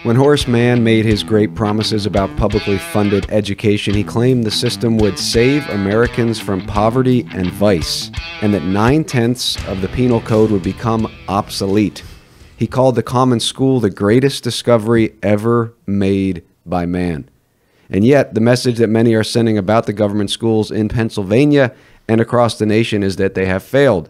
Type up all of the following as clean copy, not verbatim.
When Horace Mann made his great promises about publicly funded education, he claimed the system would save Americans from poverty and vice, and that 9/10 of the penal code would become obsolete. He called the common school the greatest discovery ever made by man. And yet, the message that many are sending about the government schools in Pennsylvania and across the nation is that they have failed.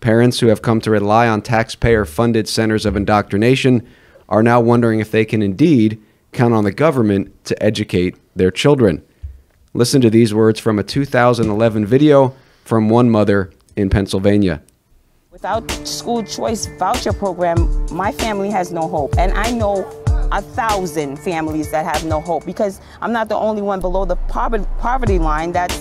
Parents who have come to rely on taxpayer-funded centers of indoctrination are now wondering if they can indeed count on the government to educate their children. Listen to these words from a 2011 video from one mother in Pennsylvania. Without school choice voucher program, my family has no hope. And I know 1,000 families that have no hope, because I'm not the only one below the poverty line that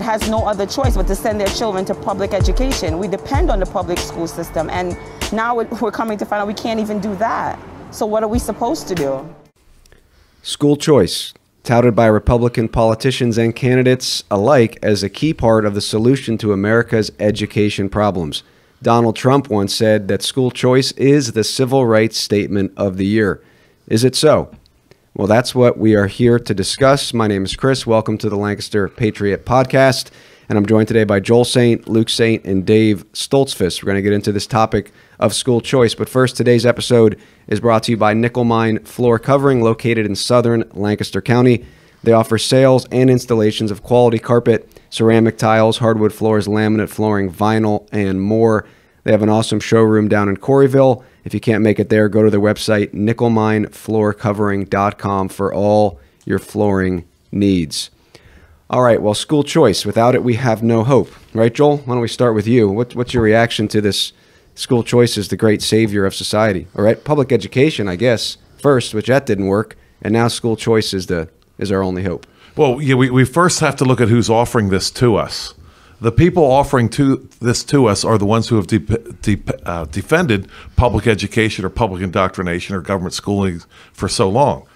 has no other choice but to send their children to public education. We depend on the public school system, and now we're coming to find out we can't even do that. So what are we supposed to do? School choice, touted by Republican politicians and candidates alike as a key part of the solution to America's education problems. Donald Trump once said that school choice is the civil rights statement of the year. Is it so? Well, that's what we are here to discuss. My name is Chris. Welcome to the Lancaster Patriot Podcast. And I'm joined today by Joel Saint, Luke Saint, and Dave Stoltzfus. We're going to get into this topic of school choice. But first, today's episode is brought to you by Nickel Mine Floor Covering, located in southern Lancaster County. They offer sales and installations of quality carpet, ceramic tiles, hardwood floors, laminate flooring, vinyl, and more. They have an awesome showroom down in Corryville. If you can't make it there, go to their website, nickelminefloorcovering.com, for all your flooring needs. All right, well, school choice. Without it, we have no hope. Right, Joel? Why don't we start with you? What's your reaction to this school choice as the great savior of society? All right, public education, I guess, first, which that didn't work, and now school choice is our only hope. Well, yeah, we first have to look at who's offering this to us. The people offering this to us are the ones who have defended public education or public indoctrination or government schooling for so long.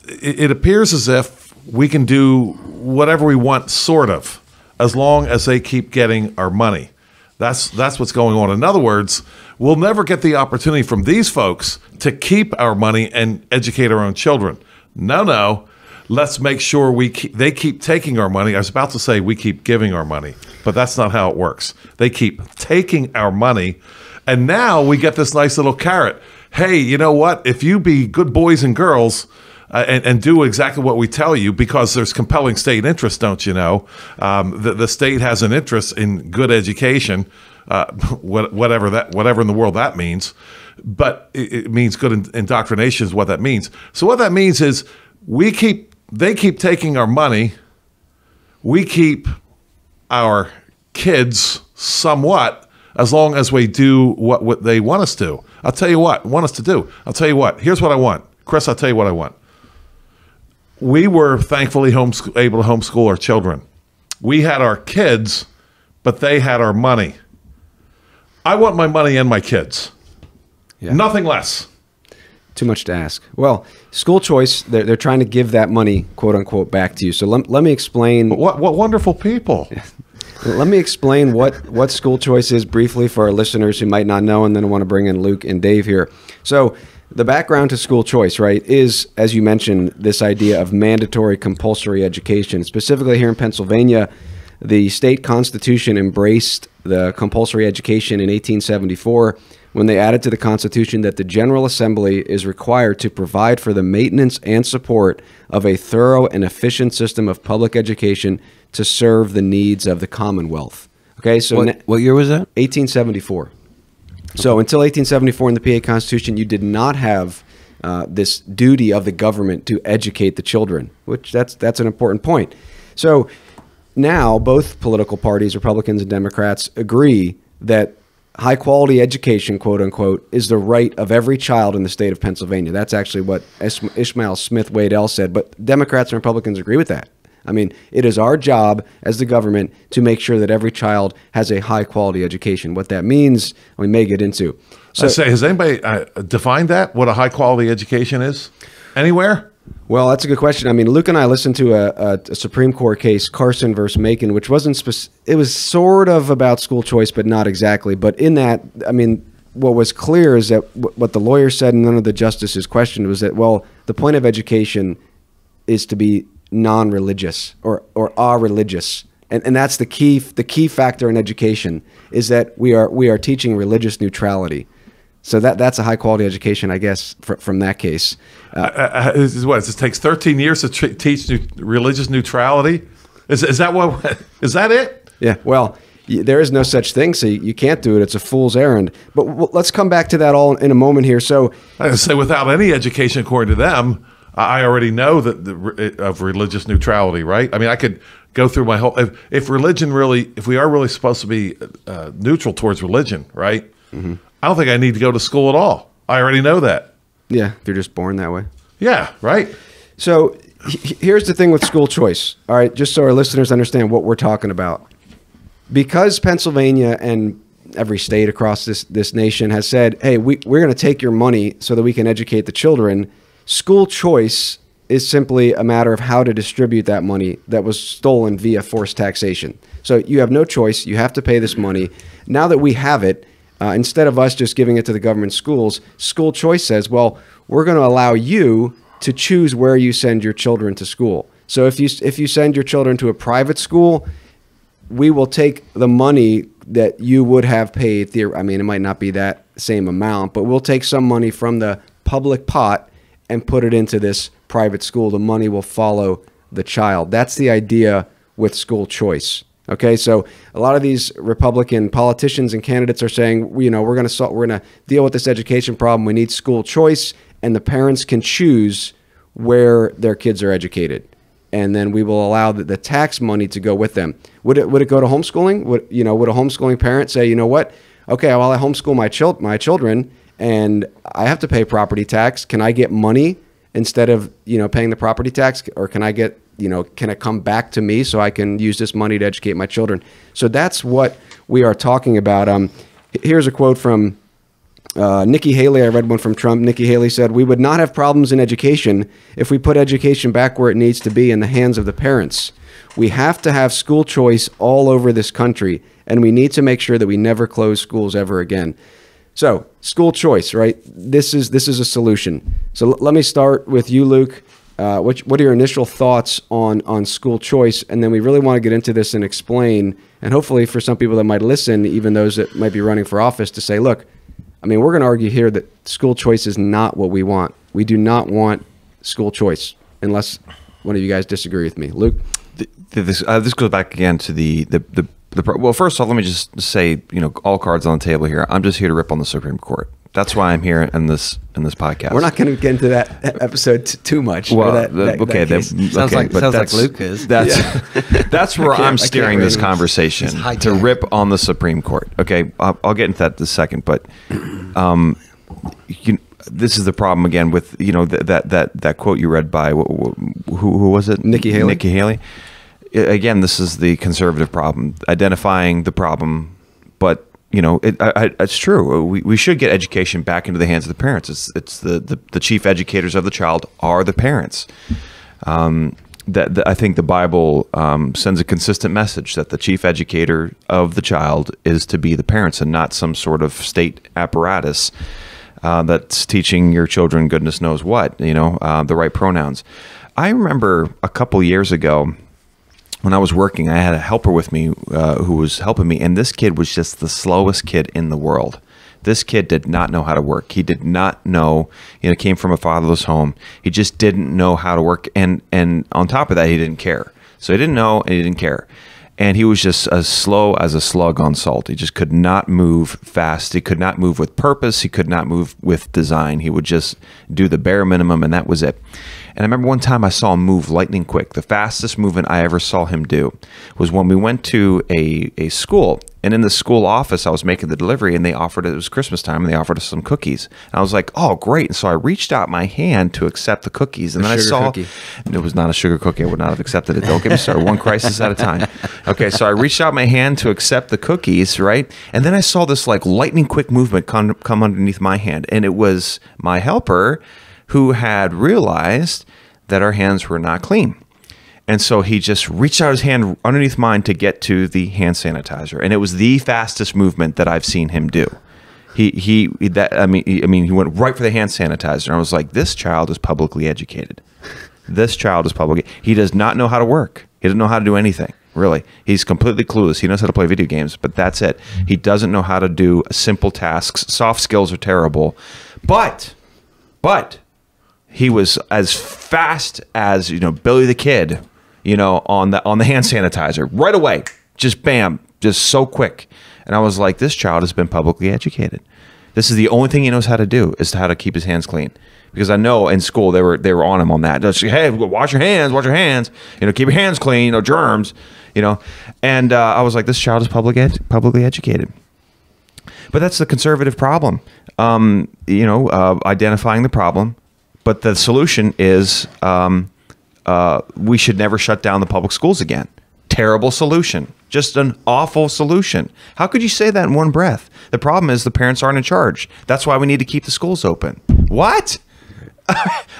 It appears as if we can do whatever we want, sort of, as long as they keep getting our money. That's what's going on. In other words, we'll never get the opportunity from these folks to keep our money and educate our own children. No. Let's make sure they keep taking our money. I was about to say we keep giving our money, but that's not how it works. They keep taking our money, and now we get this nice little carrot. Hey, you know what? If you be good boys and girls and do exactly what we tell you, because there's compelling state interest, don't you know? The state has an interest in good education, whatever in the world that means, but it means good indoctrination is what that means. So what that means is they keep taking our money. We keep our kids somewhat, as long as we do what they want us to. I'll tell you what, here's what I want. Chris, I'll tell you what I want. We were thankfully able to homeschool our children. We had our kids, but they had our money. I want my money and my kids. Yeah. Nothing less. Too much to ask. Well, school choice, they're trying to give that money, quote unquote, back to you. So let me explain. What wonderful people. Let me explain what school choice is briefly for our listeners who might not know, and then I want to bring in Luke and Dave here. So the background to school choice, right, is, as you mentioned, this idea of mandatory compulsory education. Specifically here in Pennsylvania, the state constitution embraced the compulsory education in 1874 when they added to the Constitution that the General Assembly is required to provide for the maintenance and support of a thorough and efficient system of public education to serve the needs of the Commonwealth. Okay, so what year was that? 1874. So until 1874 in the PA Constitution, you did not have this duty of the government to educate the children, which that's an important point. So now both political parties, Republicans and Democrats, agree that high-quality education, quote-unquote, is the right of every child in the state of Pennsylvania. That's actually what Ishmael Smith Waddell said, but Democrats and Republicans agree with that. I mean, it is our job as the government to make sure that every child has a high-quality education. What that means, we may get into. So, has anybody defined that, what a high-quality education is? Anywhere? Well, that's a good question. I mean, Luke and I listened to a Supreme Court case, Carson versus Macon, which wasn't it was sort of about school choice, but not exactly. But in that, I mean, what was clear is that what the lawyer said and none of the justices questioned was that, well, the point of education is to be non-religious or a-religious. And that's the key factor in education is that we are teaching religious neutrality. So that's a high quality education, I guess, from that case. This takes 13 years to teach religious neutrality. Is that it? Yeah. Well, there is no such thing, so you can't do it. It's a fool's errand. But let's come back to that all in a moment here. So I say without any education, according to them, I already know that of religious neutrality, right? I mean, I could go through my whole. If we are really supposed to be neutral towards religion, right? Mm-hmm. I don't think I need to go to school at all. I already know that. Yeah, they're just born that way. Yeah, right. So here's the thing with school choice. All right, just so our listeners understand what we're talking about. Because Pennsylvania and every state across this nation has said, hey, we're going to take your money so that we can educate the children, school choice is simply a matter of how to distribute that money that was stolen via forced taxation. So you have no choice. You have to pay this money. Now that we have it, instead of us just giving it to the government schools, school choice says, well, we're going to allow you to choose where you send your children to school. So if you send your children to a private school, we will take the money that you would have paid. I mean, it might not be that same amount, but we'll take some money from the public pot and put it into this private school. The money will follow the child. That's the idea with school choice. Okay, so a lot of these Republican politicians and candidates are saying, we're going to deal with this education problem. We need school choice, and the parents can choose where their kids are educated, and then we will allow the tax money to go with them. Would it go to homeschooling? Would a homeschooling parent say, you know what? Okay, well, I homeschool my children, and I have to pay property tax. Can I get money instead of paying the property tax, or can I get can it come back to me so I can use this money to educate my children? So that's what we are talking about. Here's a quote from Nikki Haley. I read one from Trump. Nikki Haley said, "We would not have problems in education if we put education back where it needs to be, in the hands of the parents. We have to have school choice all over this country, and we need to make sure that we never close schools ever again." So school choice, right? This is a solution. So let me start with you, Luke. What are your initial thoughts on school choice? And then we really want to get into this and explain, and hopefully for some people that might listen, even those that might be running for office, to say, look, I mean, we're going to argue here that school choice is not what we want. We do not want school choice, unless one of you guys disagree with me. Luke? This goes back again to well, first off, let me just say, all cards on the table here. I'm just here to rip on the Supreme Court. That's why I'm here in this podcast. We're not going to get into that episode too much. Well, sounds like Luke is. That's where I'm steering this conversation, to rip on the Supreme Court. Okay, I'll get into that in a second, but this is the problem again with that quote you read by who was it? Nikki Haley. Nikki Haley. Again, this is the conservative problem, identifying the problem, but it's true. We should get education back into the hands of the parents. It's the chief educators of the child are the parents. I think the Bible sends a consistent message that the chief educator of the child is to be the parents and not some sort of state apparatus that's teaching your children goodness knows what, the right pronouns. I remember a couple years ago, when I was working, I had a helper with me who was helping me, and this kid was just the slowest kid in the world. This kid did not know how to work. He did not know, came from a fatherless home. He just didn't know how to work, and on top of that, he didn't care. So he didn't know, and he didn't care. And he was just as slow as a slug on salt. He just could not move fast. He could not move with purpose. He could not move with design. He would just do the bare minimum, and that was it. And I remember one time I saw him move lightning quick. The fastest movement I ever saw him do was when we went to a school. And in the school office, I was making the delivery, and it was Christmas time, and they offered us some cookies. And I was like, oh, great. And so I reached out my hand to accept the cookies. And then I saw it was not a sugar cookie. I would not have accepted it. Don't get me started. One crisis at a time. Okay, so I reached out my hand to accept the cookies, right? And then I saw this like lightning quick movement come underneath my hand. And it was my helper who had realized that our hands were not clean. And so he just reached out his hand underneath mine to get to the hand sanitizer. And it was the fastest movement that I've seen him do. he went right for the hand sanitizer. And I was like, this child is publicly educated. This child is publicly. He does not know how to work. He doesn't know how to do anything. Really, he's completely clueless. He knows how to play video games, but that's it. He doesn't know how to do simple tasks. Soft skills are terrible, but he was as fast as Billy the Kid, on the hand sanitizer right away. Just bam, just so quick. And I was like, this child has been publicly educated. This is the only thing he knows how to do, is how to keep his hands clean. Because I know in school they were on him on that. Just, hey, wash your hands. Keep your hands clean. No germs. And I was like, this child is publicly educated. But that's the conservative problem. Identifying the problem, but the solution is we should never shut down the public schools again. Terrible solution. Just an awful solution. How could you say that in one breath? The problem is the parents aren't in charge. That's why we need to keep the schools open. What?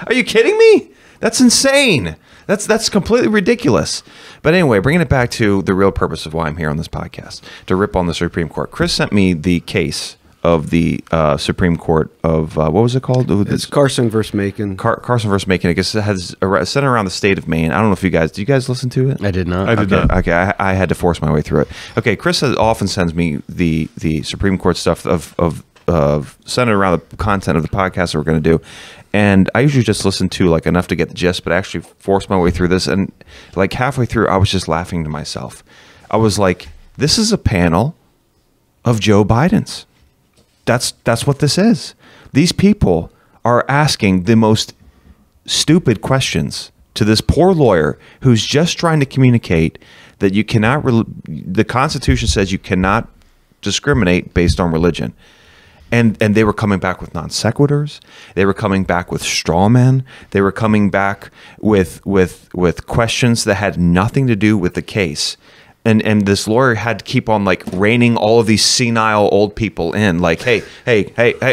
Are you kidding me? That's insane. That's completely ridiculous. But anyway, bringing it back to the real purpose of why I'm here on this podcast, to rip on the Supreme Court. Chris sent me the case of the Supreme Court of, what was it called? It's Carson versus Macon. Carson versus Macon. I guess it has centered around the state of Maine. I don't know if do you guys listen to it? I did not. I did not. Okay, I had to force my way through it. Okay, Chris often sends me the Supreme Court stuff of centered around the content of the podcast that we're going to do. And I usually just listen to enough to get the gist, but I actually forced my way through this. And halfway through, I was just laughing to myself. I was like, this is a panel of Joe Bidens. That's what this is. These people are asking the most stupid questions to this poor lawyer who's just trying to communicate that you cannot, the Constitution says you cannot discriminate based on religion. And they were coming back with non sequiturs. They were coming back with straw men. They were coming back with questions that had nothing to do with the case. And this lawyer had to keep on reining all of these senile old people in. Hey,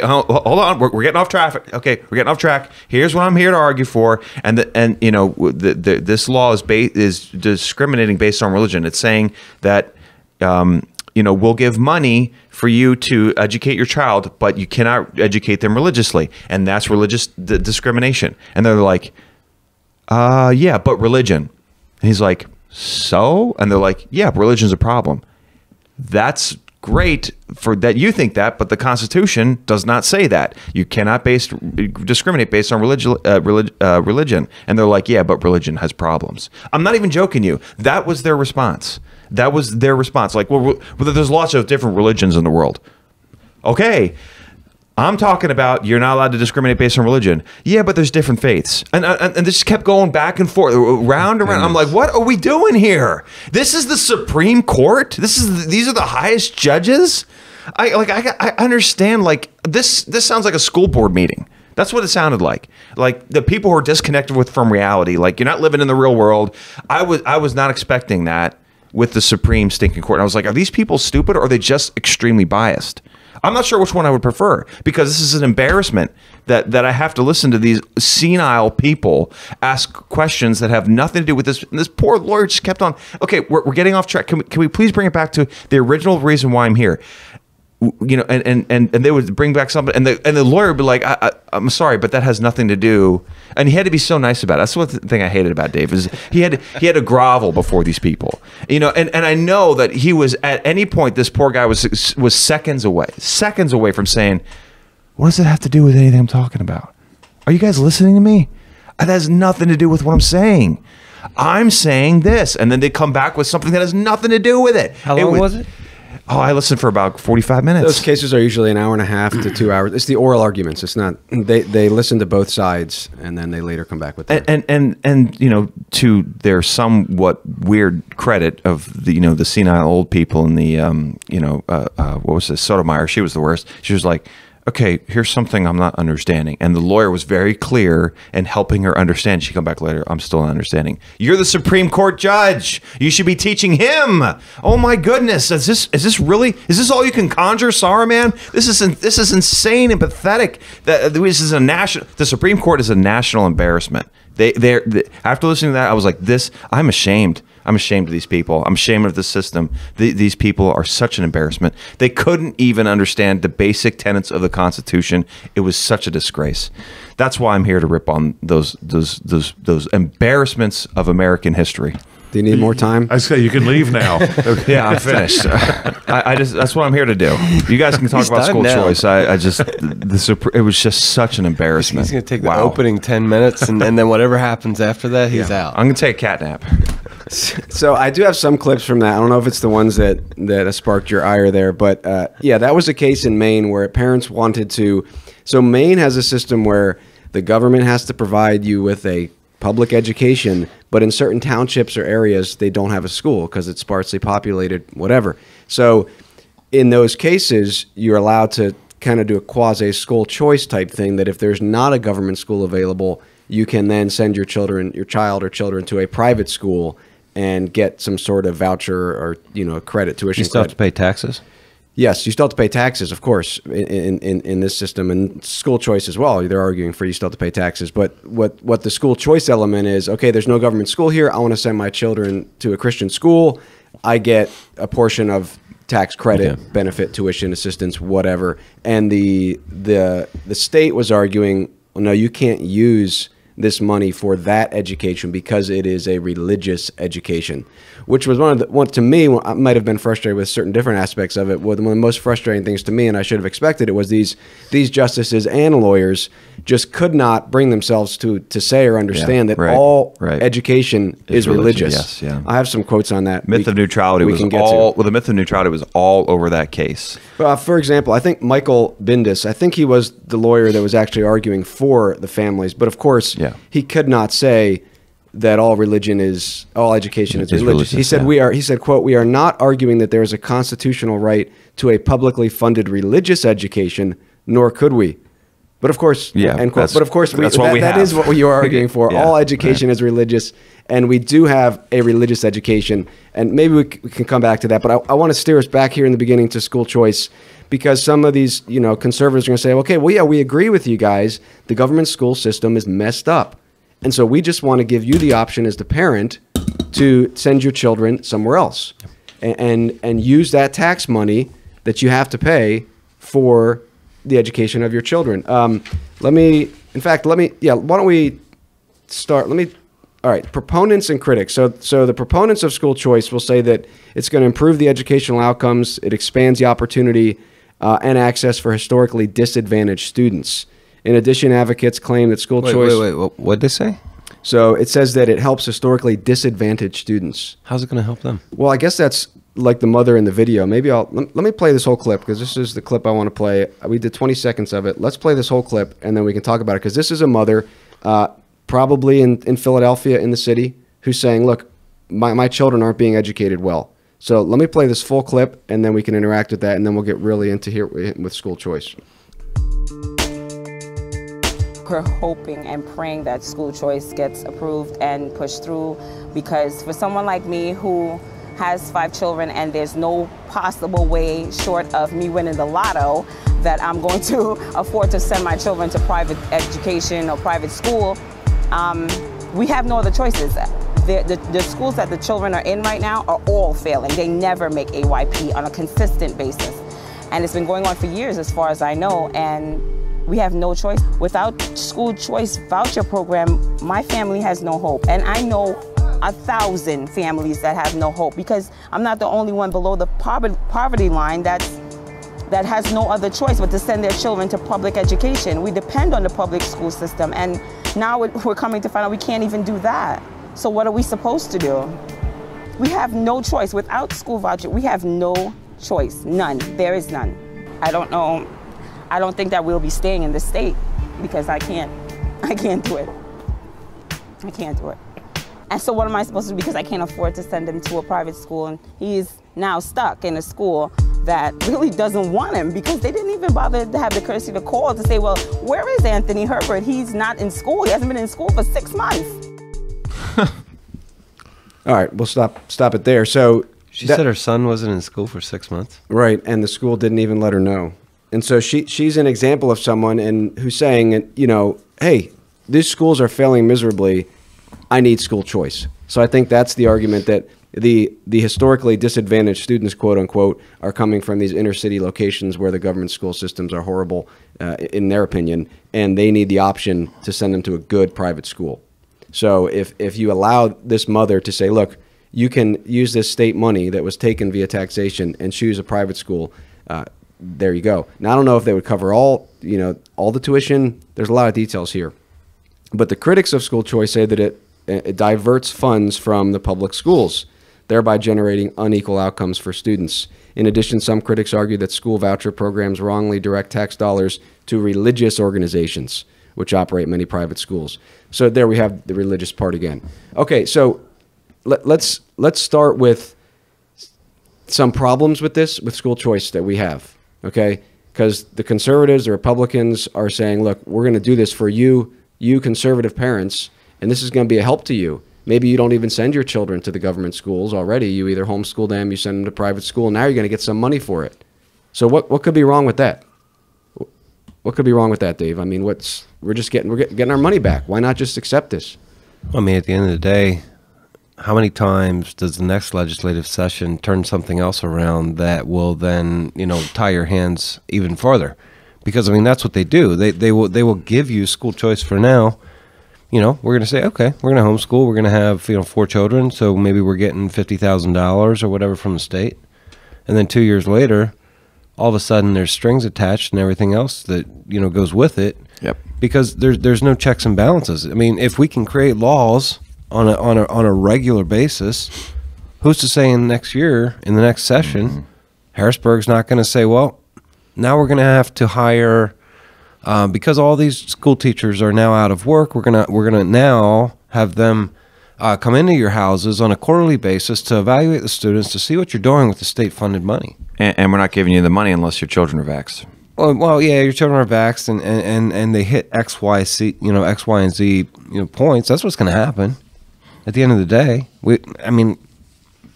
hold on, we're getting off traffic. Okay, we're getting off track. Here's what I'm here to argue for. And this law is discriminating based on religion. It's saying that we'll give money for you to educate your child, but you cannot educate them religiously, and that's religious discrimination. And they're like, yeah, but religion. And he's like, so? And they're like, yeah, religion's a problem. That's great for that you think that, but the Constitution does not say that. You cannot discriminate based on religion. And they're like, yeah, but religion has problems. I'm not even joking you. That was their response. Well, there's lots of different religions in the world. Okay, I'm talking about you're not allowed to discriminate based on religion. Yeah, but there's different faiths. And this just kept going back and forth, round and round. I'm like, what are we doing here? This is the Supreme Court? These are the highest judges? I understand, this sounds like a school board meeting. That's what it sounded like. The people who are disconnected from reality, you're not living in the real world. I was not expecting that with the Supreme stinking court. And I was like, are these people stupid or are they just extremely biased? I'm not sure which one I would prefer, because this is an embarrassment that I have to listen to these senile people ask questions that have nothing to do with this. And this poor lawyer just kept on, okay, we're getting off track. Can we please bring it back to the original reason why I'm here? And they would bring back something, and the lawyer would be like, I'm sorry, but that has nothing to do. And he had to be so nice about it. That's what the thing I hated about Dave is he had to grovel before these people, and I know that he was at any point, this poor guy was seconds away from saying, what does it have to do with anything I'm talking about? Are you guys listening to me? That has nothing to do with what I'm saying. I'm saying this, and then they come back with something that has nothing to do with it. How long was it? Oh, I listened for about 45 minutes. Those cases are usually an hour and a half to 2 hours. It's the oral arguments. It's not, they listen to both sides and then they later come back with that. And to their somewhat weird credit of the senile old people and the, what was this, Sotomayor, she was the worst. She was like, okay, here's something I'm not understanding. And the lawyer was very clear in helping her understand. She come back later, I'm still not understanding. You're the Supreme Court judge. You should be teaching him. Oh my goodness. Is this all you can conjure, Saruman? This is insane and pathetic. The Supreme Court is a national embarrassment. After listening to that, I was like, I'm ashamed. I'm ashamed of these people. I'm ashamed of the system. These people are such an embarrassment. They couldn't even understand the basic tenets of the Constitution. It was such a disgrace. That's why I'm here to rip on those embarrassments of American history. Do you need more time? I say you can leave now. Yeah, I'm finished. That's what I'm here to do. You guys can talk about school choice. It was just such an embarrassment. He's going to take the opening 10 minutes, and then whatever happens after that, he's out. I'm going to take a cat nap. So I do have some clips from that. I don't know if it's the ones that sparked your ire there, but yeah, that was a case in Maine where parents wanted to. So Maine has a system where the government has to provide you with a public education, but in certain townships or areas, they don't have a school because it's sparsely populated, whatever. So in those cases, you're allowed to kind of do a quasi-school choice type thing that if there's not a government school available, you can then send your child or children to a private school and get some sort of voucher or, credit, tuition. You still have to pay taxes? Yes, you still have to pay taxes, of course, in this system, and school choice as well. They're arguing for you still have to pay taxes. But what the school choice element is, okay, there's no government school here. I want to send my children to a Christian school. I get a portion of tax credit, benefit, tuition, assistance, whatever. And the state was arguing, well, no, you can't use this money for that education because it is a religious education, which was to me, I might have been frustrated with certain different aspects of it. One of the most frustrating things to me, and I should have expected it, was these justices and lawyers just could not bring themselves to say or understand that all education is religious. Yes, yeah. I have some quotes on that. Myth of neutrality was the myth of neutrality was all over that case. For example, I think Michael Bindus, I think he was the lawyer that was actually arguing for the families, but of course, he could not say that all education is religious. He said he said, quote, "We are not arguing that there is a constitutional right to a publicly funded religious education, nor could we." But of course, end quote. But of course, that is what you are arguing for. All education is religious, and we do have a religious education. And maybe we can come back to that. But I want to steer us back here in the beginning to school choice, because some of these conservatives are going to say, okay, well, yeah, we agree with you guys. The government school system is messed up. And so we just want to give you the option as the parent to send your children somewhere else and use that tax money that you have to pay for the education of your children. Why don't we start? All right, proponents and critics. So the proponents of school choice will say that it's going to improve the educational outcomes. It expands the opportunity and access for historically disadvantaged students. In addition, advocates claim that school choice... Wait, what did they say? So it says that it helps historically disadvantaged students. How's it going to help them? Well, I guess that's like the mother in the video. Maybe let me play this whole clip, because this is the clip I want to play. We did 20 seconds of it. Let's play this whole clip, and then we can talk about it, because this is a mother, probably in Philadelphia, in the city, who's saying, look, my children aren't being educated well. So let me play this full clip, and then we can interact with that, and then we'll get really into here with school choice. We're hoping and praying that school choice gets approved and pushed through, because for someone like me who has 5 children and there's no possible way short of me winning the lotto that I'm going to afford to send my children to private education or private school, we have no other choices. The schools that the children are in right now are all failing. They never make AYP on a consistent basis. And it's been going on for years as far as I know, and we have no choice. Without school choice voucher program, my family has no hope. And I know 1,000 families that have no hope, because I'm not the only one below the poverty line that has no other choice but to send their children to public education. We depend on the public school system, and now we're coming to find out we can't even do that. So what are we supposed to do? We have no choice. Without school voucher, we have no choice. None. There is none. I don't know. I don't think that we'll be staying in the state, because I can't do it. I can't do it. And so what am I supposed to do? Because I can't afford to send him to a private school, and he is now stuck in a school that really doesn't want him, because they didn't even bother to have the courtesy to call to say, well, where is Anthony Herbert? He's not in school. He hasn't been in school for 6 months. All right, we'll stop it there. So she said her son wasn't in school for 6 months. Right, and the school didn't even let her know. And so she's an example of someone who's saying, hey, these schools are failing miserably. I need school choice. So I think that's the argument that The historically disadvantaged students, quote unquote, are coming from these inner city locations where the government school systems are horrible, in their opinion, and they need the option to send them to a good private school. So if you allow this mother to say, look, you can use this state money that was taken via taxation and choose a private school, there you go. Now, I don't know if they would cover all the tuition. There's a lot of details here. But the critics of school choice say that it diverts funds from the public schools, thereby generating unequal outcomes for students. In addition, some critics argue that school voucher programs wrongly direct tax dollars to religious organizations, which operate many private schools. So there we have the religious part again. Okay, so let's start with some problems with school choice that we have, okay? Because the conservatives, the Republicans are saying, look, we're going to do this for you conservative parents, and this is going to be a help to you. Maybe you don't even send your children to the government schools already. You either homeschool them, you send them to private school, and now you're going to get some money for it. So what could be wrong with that? What could be wrong with that, Dave? I mean, we're getting our money back. Why not just accept this? I mean, at the end of the day, how many times does the next legislative session turn something else around that will then, tie your hands even farther? Because, I mean, that's what they do. They will give you school choice for now. We're going to say, okay, we're going to homeschool. We're going to have, 4 children. So maybe we're getting $50,000 or whatever from the state. And then 2 years later, all of a sudden there's strings attached and everything else that, goes with it. Yep. Because there's no checks and balances. I mean, if we can create laws on a regular basis, who's to say in the next session, Harrisburg's not going to say, well, now we're going to have to hire, because all these school teachers are now out of work, we're gonna now have them come into your houses on a quarterly basis to evaluate the students to see what you're doing with the state-funded money. And we're not giving you the money unless your children are vaxxed. Well, yeah, your children are vaxxed and they hit X, Y, and Z points. That's what's going to happen. At the end of the day,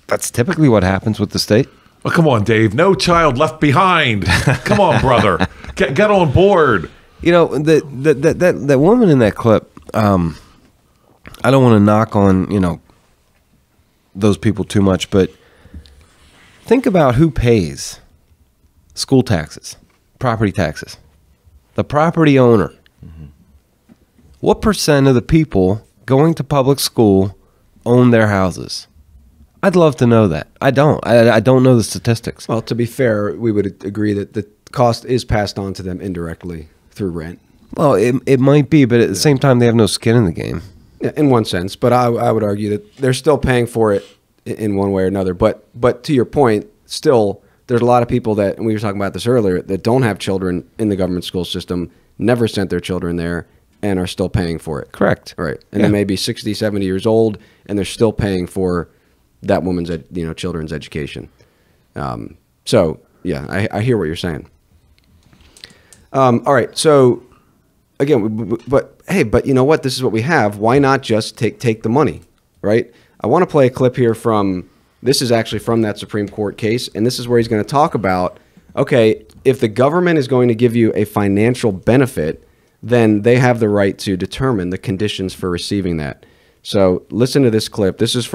that's typically what happens with the state. Oh, come on, Dave. No child left behind. Come on, brother. Get on board. That woman in that clip, I don't want to knock on, those people too much, but think about who pays school taxes, property taxes. The property owner. Mm-hmm. What percent of the people going to public school own their houses? I'd love to know that. I don't. I don't know the statistics. Well, to be fair, we would agree that the cost is passed on to them indirectly through rent. Well, it might be, but at the same time, they have no skin in the game. Yeah, in one sense, but I would argue that they're still paying for it in one way or another. But to your point, still, there's a lot of people that, and we were talking about this earlier, that don't have children in the government school system, never sent their children there, and are still paying for it. Correct. Right. And they may be 60, 70 years old, and they're still paying for that woman's children's education. So, yeah, I hear what you're saying. All right, so again, but you know what? This is what we have. Why not just take the money, right? I want to play a clip here this is actually from that Supreme Court case, and this is where he's going to talk about, okay, if the government is going to give you a financial benefit, then they have the right to determine the conditions for receiving that. So listen to this clip. This is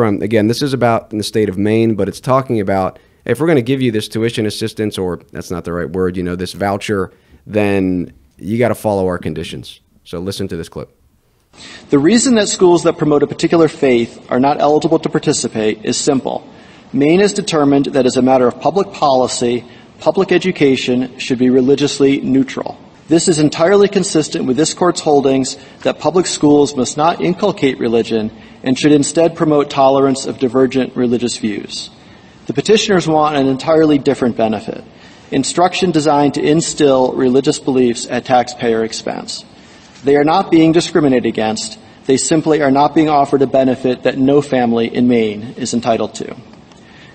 about in the state of Maine, but it's talking about, if we're going to give you this tuition assistance, or that's not the right word, this voucher, then you got to follow our conditions. So listen to this clip. The reason that schools that promote a particular faith are not eligible to participate is simple. Maine has determined that as a matter of public policy, public education should be religiously neutral. This is entirely consistent with this court's holdings that public schools must not inculcate religion and should instead promote tolerance of divergent religious views. The petitioners want an entirely different benefit: instruction designed to instill religious beliefs at taxpayer expense. They are not being discriminated against. They simply are not being offered a benefit that no family in Maine is entitled to.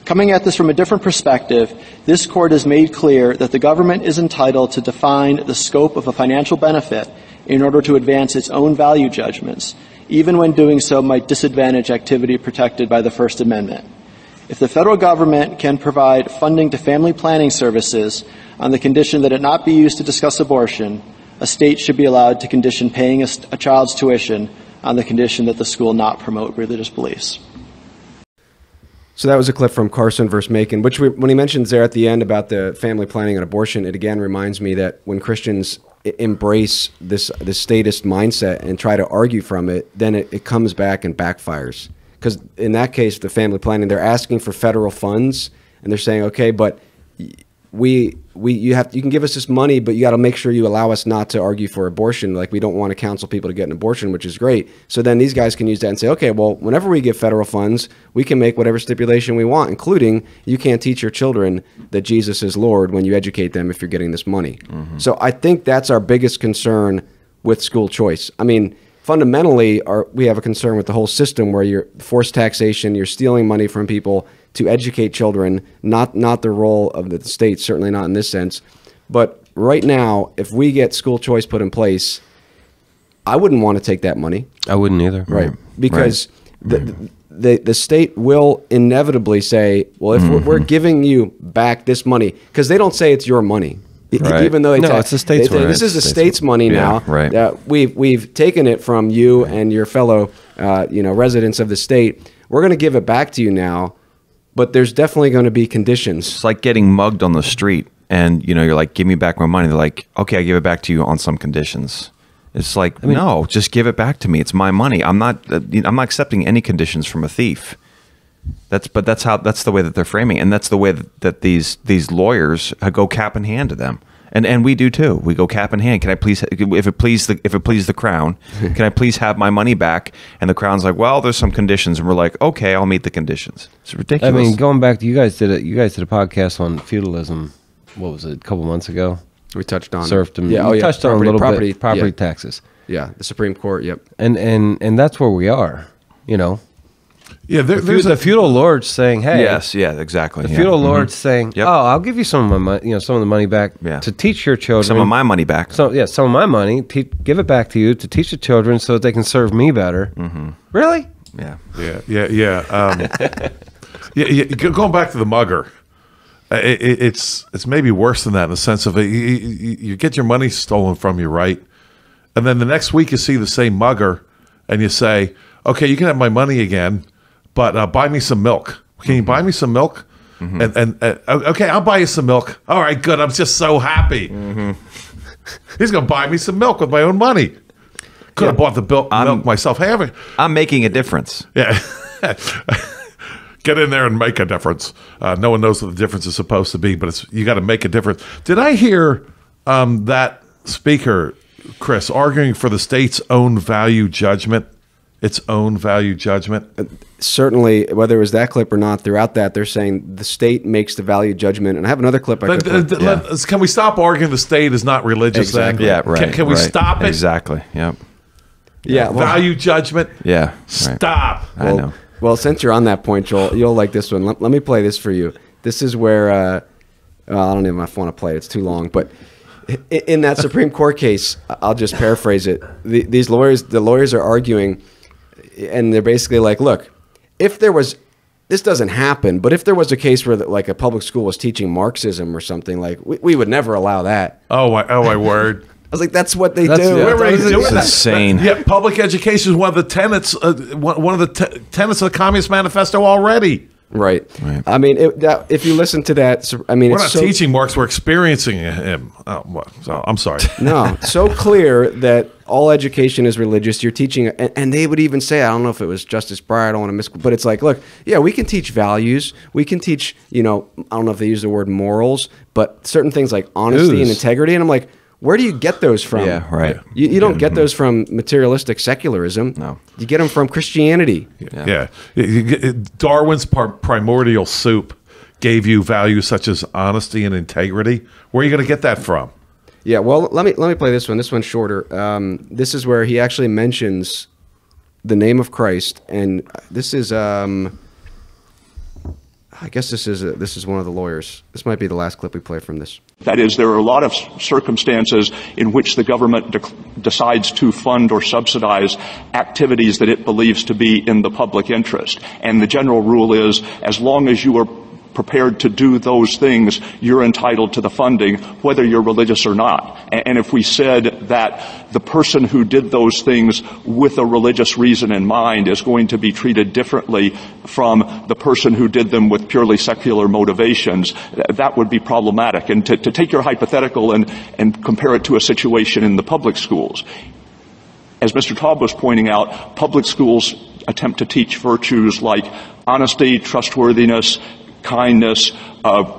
Coming at this from a different perspective, this court has made clear that the government is entitled to define the scope of a financial benefit in order to advance its own value judgments, even when doing so might disadvantage activity protected by the First Amendment. If the federal government can provide funding to family planning services on the condition that it not be used to discuss abortion, a state should be allowed to condition paying a child's tuition on the condition that the school not promote religious beliefs. So that was a clip from Carson versus Macon, which when he mentions there at the end about the family planning and abortion, it again reminds me that when Christians embrace this statist mindset and try to argue from it, then it comes back and backfires. Because in that case, the family planning, they're asking for federal funds, and they're saying, okay, but you can give us this money, but you got to make sure you allow us not to argue for abortion. Like, we don't want to counsel people to get an abortion, which is great. So then these guys can use that and say, okay, well, whenever we get federal funds, we can make whatever stipulation we want, including you can't teach your children that Jesus is Lord when you educate them if you're getting this money. Mm-hmm. So I think that's our biggest concern with school choice. I mean, fundamentally, we have a concern with the whole system where you're forced taxation, you're stealing money from people to educate children, not the role of the state, certainly not in this sense. But right now, if we get school choice put in place, I wouldn't want to take that money. I wouldn't either. Right. Because the state will inevitably say, well, if we're giving you back this money, because they don't say it's your money. Right. Even though it's the state's money. This is the state's money now. Right. We've taken it from you and your fellow residents of the state. We're going to give it back to you now, but there's definitely going to be conditions. It's like getting mugged on the street, and you're like, "Give me back my money." They're like, "Okay, I give it back to you on some conditions." It's like, no, just give it back to me. It's my money. I'm not accepting any conditions from a thief. That's the way that they're framing, and that's the way that these lawyers go cap in hand to them, and we do too. We go cap in hand. Can I please, if it please the crown, can I please have my money back? And the crown's like, well, there's some conditions, and we're like, okay, I'll meet the conditions. It's ridiculous. I mean, going back to you guys did a podcast on feudalism. What was it? A couple months ago. We touched on serfdom. Yeah, we touched on a little bit property taxes. Yeah, the Supreme Court. Yep. And that's where we are. Yeah, there's the feudal lords saying, "Hey, yes, yeah, exactly." The feudal lords saying, Yep. "Oh, I'll give you some of my money, some of the money back to teach your children. Some of my money back. Some of my money. Give it back to you to teach the children so that they can serve me better." Mm-hmm. Really? Yeah. Going back to the mugger, it's maybe worse than that in the sense of you get your money stolen from you, right? And then the next week you see the same mugger, and you say, "Okay, you can have my money again, but buy me some milk. Can you buy me some milk?" Mm-hmm. And okay, I'll buy you some milk. All right, good. I'm just so happy. Mm-hmm. He's gonna buy me some milk with my own money. Could have bought the milk myself. Hey, I'm making a difference. Yeah. Get in there and make a difference. No one knows what the difference is supposed to be, but you got to make a difference. Did I hear that speaker, Chris, arguing for the state's own value judgment? Its own value judgment? Certainly, whether it was that clip or not, throughout that, they're saying the state makes the value judgment. And I have another clip. Can we stop arguing the state is not religious? Exactly. Then? Yeah, right. Can we stop it? Exactly. Yep. Yeah. Well, value judgment? Yeah. Stop. I know. Well, since you're on that point, Joel, you'll like this one. Let me play this for you. This is where I don't even want to play it. It's too long. But in that Supreme Court case, I'll just paraphrase it. The lawyers are arguing, and they're basically like, look, if there was, this doesn't happen, but if there was a case where like a public school was teaching Marxism or something, like we would never allow that. Oh my word. I was like, that's what they do. It's insane. Yeah, public education is one of the tenets, tenets of the Communist Manifesto already. Right. I mean, if you listen to that, I mean, we're not teaching Marx; we're experiencing him. So I'm sorry. No, so clear that all education is religious. You're teaching, and they would even say, I don't know if it was Justice Breyer. I don't want to but it's like, look, yeah, we can teach values. We can teach, I don't know if they use the word morals, but certain things like honesty and integrity. And I'm like, where do you get those from? Yeah, right. You don't get those from materialistic secularism. No. You get them from Christianity. Yeah. Darwin's primordial soup gave you values such as honesty and integrity. Where are you going to get that from? Yeah, well, let me play this one. This one's shorter. This is where he actually mentions the name of Christ, and this is I guess this is one of the lawyers. This might be the last clip we play from this. That is, there are a lot of circumstances in which the government decides to fund or subsidize activities that it believes to be in the public interest. And the general rule is, as long as you are prepared to do those things, you're entitled to the funding, whether you're religious or not. And if we said that the person who did those things with a religious reason in mind is going to be treated differently from the person who did them with purely secular motivations, that would be problematic. And to take your hypothetical and compare it to a situation in the public schools, as Mr. Taub was pointing out, public schools attempt to teach virtues like honesty, trustworthiness, kindness,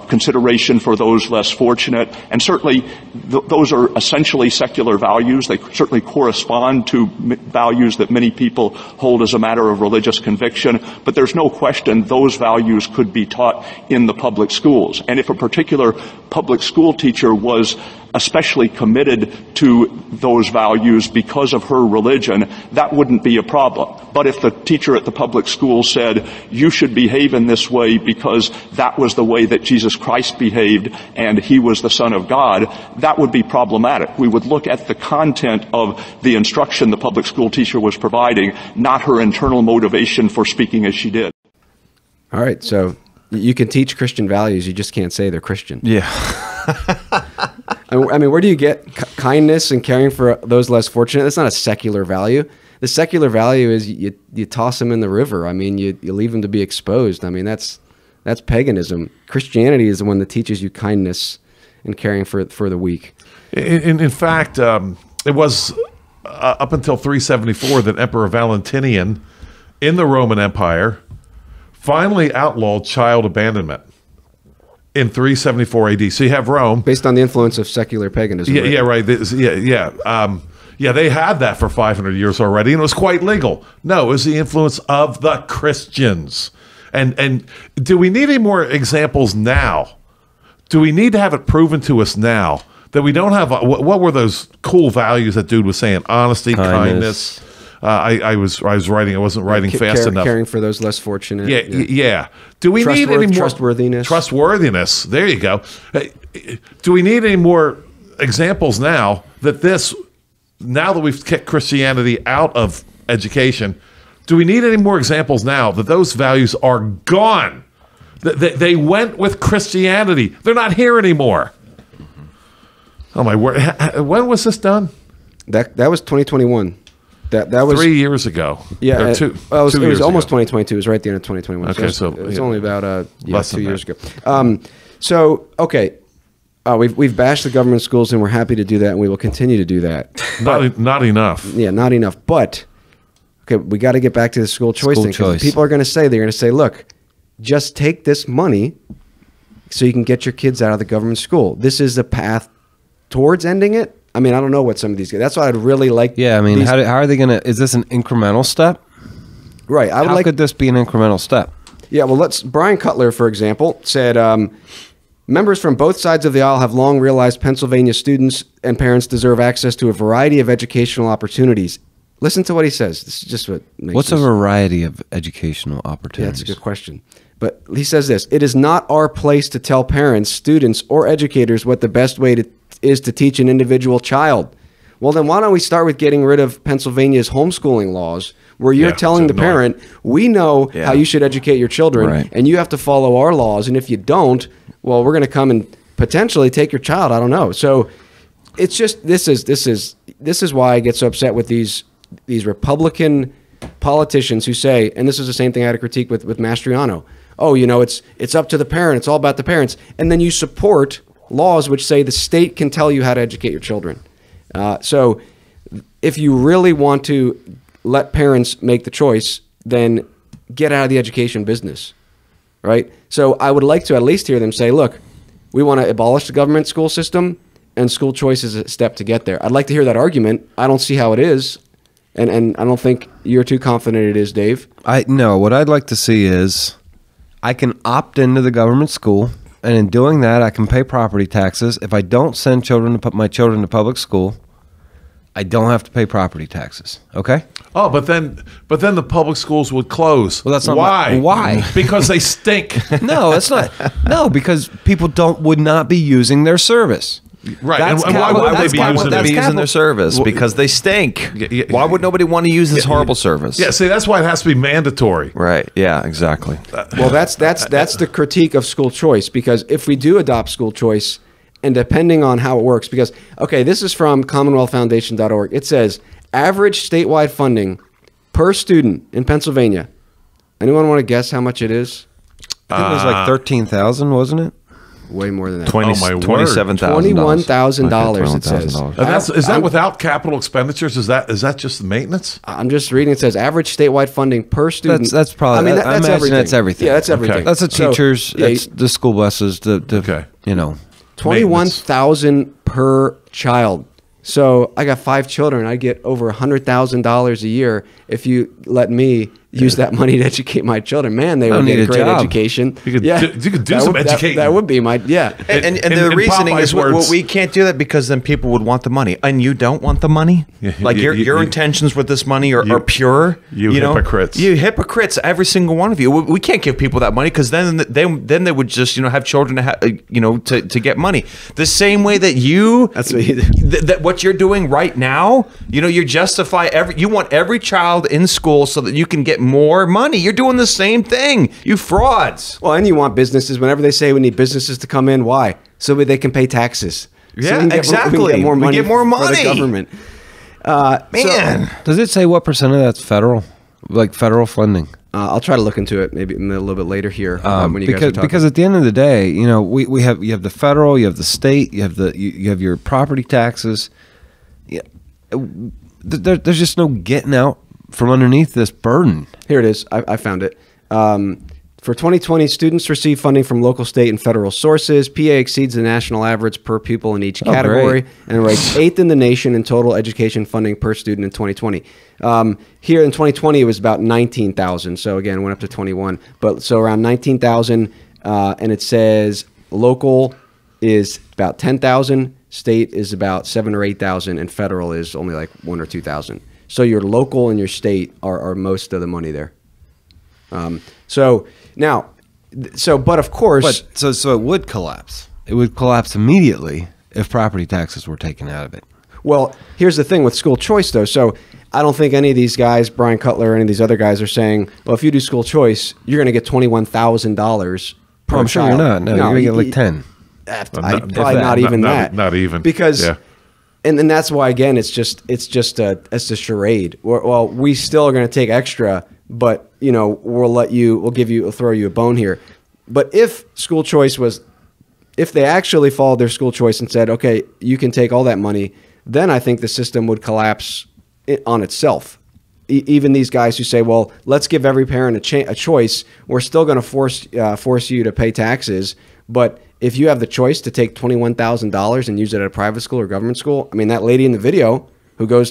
consideration for those less fortunate, and certainly those are essentially secular values. They certainly correspond to values that many people hold as a matter of religious conviction, but there's no question those values could be taught in the public schools. And if a particular public school teacher was especially committed to those values because of her religion, that wouldn't be a problem. But if the teacher at the public school said, you should behave in this way because that was the way that Jesus Christ behaved and he was the Son of God, that would be problematic. We would look at the content of the instruction the public school teacher was providing, not her internal motivation for speaking as she did. All right, so you can teach Christian values, you just can't say they're Christian. Yeah. I mean, where do you get kindness and caring for those less fortunate? That's not a secular value. The secular value is you toss them in the river. I mean, you leave them to be exposed. I mean, that's paganism. Christianity is the one that teaches you kindness and caring for the weak. In fact, it was up until 374 that Emperor Valentinian in the Roman Empire finally outlawed child abandonment. In 374 AD. So you have Rome. Based on the influence of secular paganism. Yeah, right? Yeah, right. Yeah, they had that for 500 years already, and it was quite legal. No, it was the influence of the Christians. And do we need any more examples now? Do we need to have it proven to us now that we don't have, what were those cool values that dude was saying? Honesty, kindness. I was writing. I wasn't writing fast enough. Caring for those less fortunate. Yeah. Do we need any more trustworthiness? Trustworthiness. There you go. Do we need any more examples now that now that we've kicked Christianity out of education? Do we need any more examples now that those values are gone? They went with Christianity. They're not here anymore. Oh my word! When was this done? That was 2021. That was 3 years ago. Yeah, it was almost 2022. It was right at the end of 2021. Okay, so it was yeah. only about Less 2 years ago. We've bashed the government schools, and we're happy to do that, and we will continue to do that. Not enough. Yeah, not enough. But okay, we got to get back to the school choice thing. People are going to say, look, just take this money so you can get your kids out of the government school. This is the path towards ending it. I mean, I don't know what some of these guys. That's what I'd really like. Yeah, I mean, how are they going to? Is this an incremental step? Right. How could this be an incremental step? Yeah. Well, Brian Cutler, for example, said members from both sides of the aisle have long realized Pennsylvania students and parents deserve access to a variety of educational opportunities. Listen to what he says. This is just what makes What's a variety of educational opportunities? Yeah, that's a good question. But he says this: it is not our place to tell parents, students, or educators what the best way is to teach an individual child. Well, then why don't we start with getting rid of Pennsylvania's homeschooling laws, where you're telling the parent, we know how you should educate your children, and you have to follow our laws, and if you don't, well, we're going to come and potentially take your child. I don't know. So it's just this is why I get so upset with these Republican politicians who say, and this is the same thing I had to critique with Mastriano. Oh, it's up to the parent. It's all about the parents, and then you support laws which say the state can tell you how to educate your children. So if you really want to let parents make the choice, then get out of the education business, right? So I would like to at least hear them say, look, we want to abolish the government school system, and school choice is a step to get there. I'd like to hear that argument. I don't see how it is, and I don't think you're too confident it is, Dave. No, what I'd like to see is I can opt into the government school, and in doing that, I can pay property taxes. If I don't send my children to public school, I don't have to pay property taxes. Okay? Oh, but then the public schools would close. Well, that's not why. Why? Because they stink. No, that's not. No, because people would not be using their service. Right. That's And why capital- would they that's be capital- using They that's be using capital- their service because they stink. Why would nobody want to use this horrible service? Yeah, see, that's why it has to be mandatory. Right. Yeah, exactly. Well, that's the critique of school choice, because if we do adopt school choice, and depending on how it works, because, okay, this is from CommonwealthFoundation.org. It says average statewide funding per student in Pennsylvania. Anyone want to guess how much it is? I think it was like 13,000, wasn't it? Way more than that. Oh, my word. $27,000. $21,000 it says. And is that without capital expenditures? Is that just maintenance? I'm just reading. It says average statewide funding per student. That's probably. I mean, I imagine everything. that's everything. Yeah, that's everything. That's the teachers. So, yeah, that's the school buses. Okay. You know. 21,000 per child. So I got 5 children. I get over $100,000 a year if you let me use that money to educate my children. Man, they would need get a a great job. education. You could do That some would- educating. That would be my And In the reasoning Popeye's is well, words- we can't do that because then people would want the money, and you don't want the money. Yeah, Like your intentions with this money are pure. You know? hypocrites. You hypocrites, every single one of you. We can't give people that money because then they would just have children to get money. The same way that That's what you do. that what you're doing right now. You justify you want every child in school so that you can get more money. You're doing the same thing. You frauds. Well, and you want businesses. Whenever they say we need businesses to come in, why? So that they can pay taxes. So Yeah, we can get exactly. We get more We money, get more for money. the government. Man. Does it say what percent of that's federal? Like federal funding? I'll try to look into it maybe a little bit later here when you guys are talking. Because at the end of the day, you have the federal, you have the state, you have your property taxes. Yeah, there's just no getting out from underneath this burden. Here it is. I found it. For 2020, students receive funding from local, state, and federal sources. PA exceeds the national average per pupil in each category and ranks 8th in the nation in total education funding per student in 2020. Here in 2020, it was about 19,000. So again, it went up to 21. But so around 19,000, and it says local is about 10,000, state is about 7,000 or 8,000, and federal is only like 1,000 or 2,000. So your local and your state are most of the money there. But of course, So it would collapse. It would collapse immediately if property taxes were taken out of it. well, here's the thing with school choice though. So I don't think any of these guys, Brian Cutler or any of these other guys, are saying, well, if you do school choice, you're going to get $21,000 per I'm sure child. you're not. No, you're going to get like 10. Probably not even that. Not even. Because, Yeah. and that's why again, it's just a charade. Well, we still are going to take extra, but we'll throw you a bone here. But if school choice if they actually followed their school choice and said, okay, you can take all that money, then I think the system would collapse on itself. Even these guys who say, well, let's give every parent a choice. We're still going to force you to pay taxes. But if you have the choice to take $21,000 and use it at a private school or government school, I mean, that lady in the video who her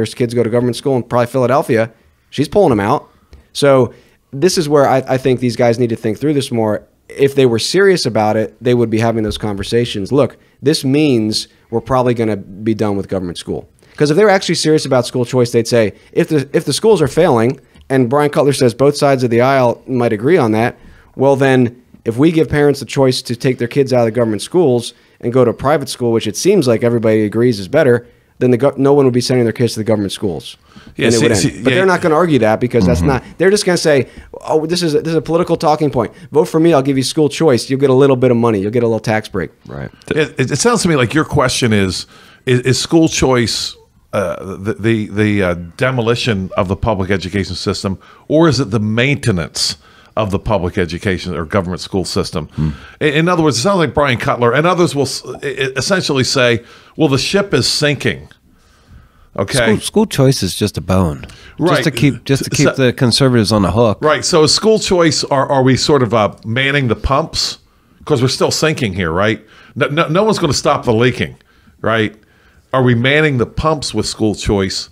kids go to government school in probably Philadelphia, she's pulling them out. So this is where I think these guys need to think through this more. If they were serious about it, they would be having those conversations. Look, this means we're probably going to be done with government school. Because if they were actually serious about school choice, they'd say, if the schools are failing, and Brian Cutler says both sides of the aisle might agree on that, well then, if we give parents the choice to take their kids out of the government schools and go to a private school, which it seems like everybody agrees is better, then no one would be sending their kids to the government schools. Yeah, and it would end. But they're not going to argue that because that's not. They're just going to say, "Oh, this is a political talking point. Vote for me. I'll give you school choice. You'll get a little bit of money. You'll get a little tax break." Right. It sounds to me like your question is school choice the demolition of the public education system, or is it the maintenance of the public education or government school system? In other words, it sounds like Brian Cutler and others will essentially say, well, the ship is sinking. Okay. School choice is just a bone. Right. Just to keep the conservatives on the hook. Right. So is school choice, are we sort of manning the pumps? Because we're still sinking here, right? No one's going to stop the leaking, right? Are we manning the pumps with school choice,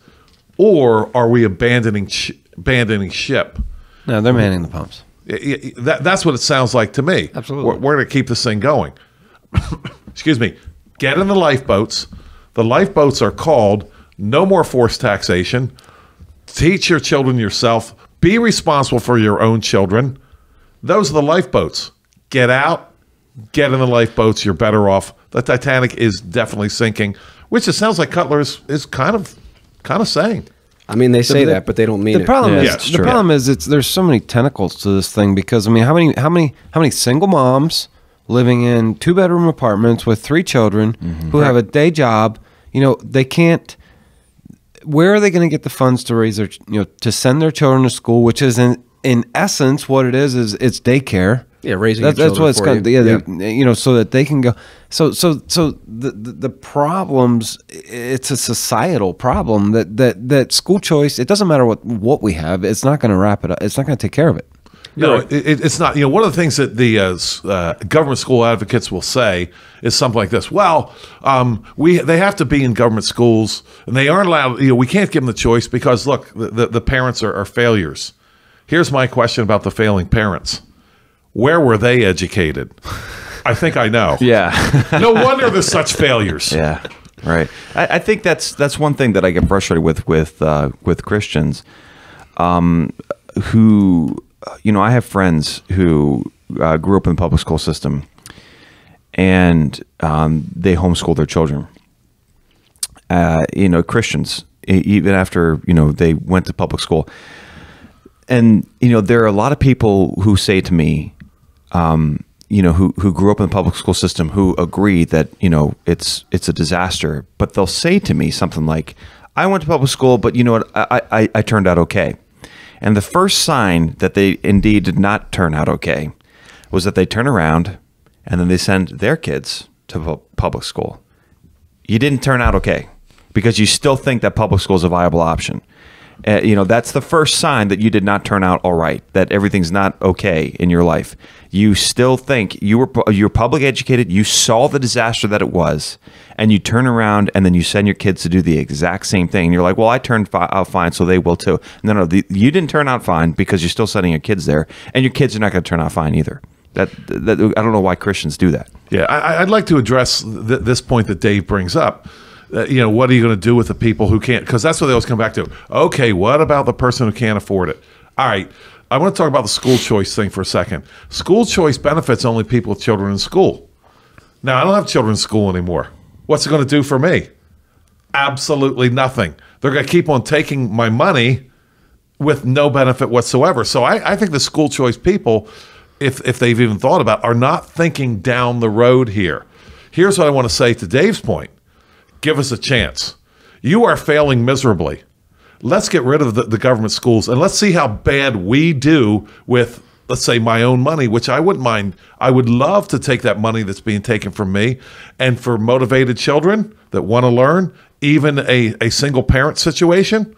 or are we abandoning ship? No, they're manning the pumps. That's what it sounds like to me. Absolutely. We're going to keep this thing going. Excuse me. Get in the lifeboats. The lifeboats are called no more forced taxation. Teach your children yourself. Be responsible for your own children. Those are the lifeboats. Get out, get in the lifeboats. You're better off. The Titanic is definitely sinking, which it sounds like Cutler is kind of saying. I mean, they say that, but they don't mean it. Problem is, Yes, the true. problem is, there's so many tentacles to this thing because I mean, how many single moms living in 2-bedroom apartments with 3 children who have a day job? You know, they can't. Where are they going to get the funds to raise their, to send their children to school, which is in essence what it is it's daycare. Yeah, raising that's your children what it's for kind of, you. so that they can go. So the problems, it's a societal problem that school choice. It doesn't matter what we have. It's not going to wrap it up. It's not going to take care of it. No, it's not. One of the things that the government school advocates will say is something like this. Well, they have to be in government schools, and they aren't allowed. We can't give them the choice because look, the parents are failures. Here's my question about the failing parents. Where were they educated? I think I know. Yeah. No wonder there's such failures. Yeah, right. I think that's one thing that I get frustrated with Christians, who I have friends who grew up in the public school system, and they homeschool their children. Christians, even after they went to public school, and there are a lot of people who say to me, who grew up in the public school system who agree that, it's a disaster, but they'll say to me something like, I went to public school, but you know what, I turned out okay. And the first sign that they indeed did not turn out okay was that they turn around and then they send their kids to public school. You didn't turn out okay because you still think that public school is a viable option. That's the first sign that you did not turn out all right, that everything's not okay in your life. You still think you're public educated, you saw the disaster that it was, and you turn around and then you send your kids to do the exact same thing. And you're like, well, I turned out fine, so they will too. No, you didn't turn out fine because you're still sending your kids there, and your kids are not going to turn out fine either. That I don't know why Christians do that. Yeah, I'd like to address this point that Dave brings up. What are you going to do with the people who can't? Because that's what they always come back to. Okay, what about the person who can't afford it? All right, I want to talk about the school choice thing for a second. School choice benefits only people with children in school. Now, I don't have children in school anymore. What's it going to do for me? Absolutely nothing. They're going to keep on taking my money with no benefit whatsoever. So I think the school choice people, if they've even thought about it, are not thinking down the road here. Here's what I want to say to Dave's point. Give us a chance. You are failing miserably. Let's get rid of the government schools and let's see how bad we do with, let's say, my own money, which I wouldn't mind. I would love to take that money that's being taken from me, and for motivated children that want to learn, even a single parent situation,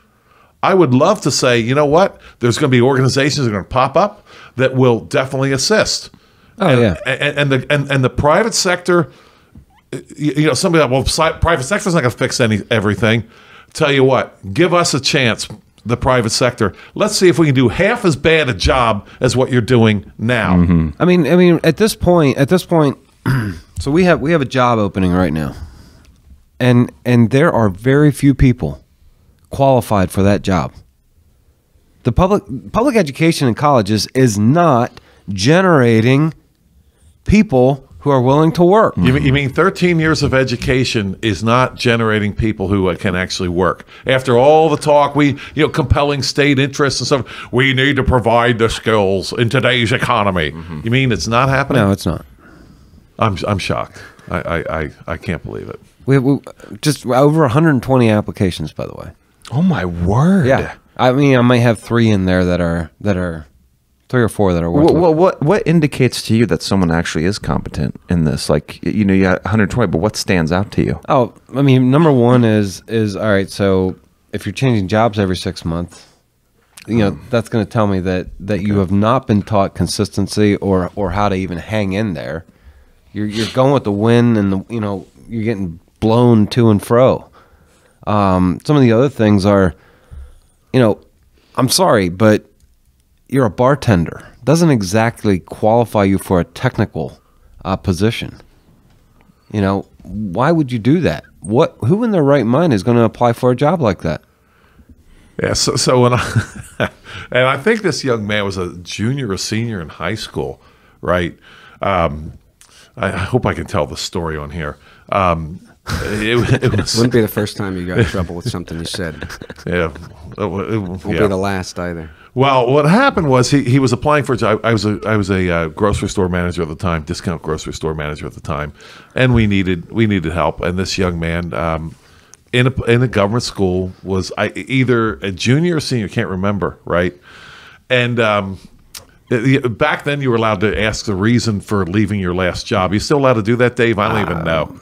I would love to say, you know what? There's going to be organizations that are going to pop up that will definitely assist. And the private sector. Somebody like, well, private sector's not going to fix everything. Tell you what, give us a chance, the private sector. Let's see if we can do half as bad a job as what you're doing now. Mm-hmm. I mean, at this point, so we have a job opening right now, and there are very few people qualified for that job. The public education in colleges is not generating people who are willing to work. You mean 13 years of education is not generating people who can actually work? After all the talk, compelling state interests and stuff, we need to provide the skills in today's economy. Mm-hmm. You mean it's not happening? No, it's not. I'm shocked. I can't believe it. We just over 120 applications, by the way. Oh my word! Yeah, I mean, I might have 3 in there that are 3 or 4 that are worth. Well, what indicates to you that someone actually is competent in this? Like, you got 120, but what stands out to you? Oh, I mean, number one is all right. So if you're changing jobs every 6 months, that's going to tell me that you have not been taught consistency or how to even hang in there. You're going with the wind, and you're getting blown to and fro. Some of the other things are, I'm sorry, but you're a bartender. Doesn't exactly qualify you for a technical position. Why would you do that? Who in their right mind is going to apply for a job like that? Yeah. So when and I think this young man was a junior or senior in high school, right? I hope I can tell the story on here. It was, Wouldn't be the first time you got in trouble with something you said. yeah. Won't be the last either. Well, what happened was he was applying for a job. I was a grocery store manager at the time, discount grocery store manager at the time, and we needed help. And this young man in a government school was either a junior or senior, can't remember, right? And back then you were allowed to ask the reason for leaving your last job. You still allowed to do that, Dave? I don't even know.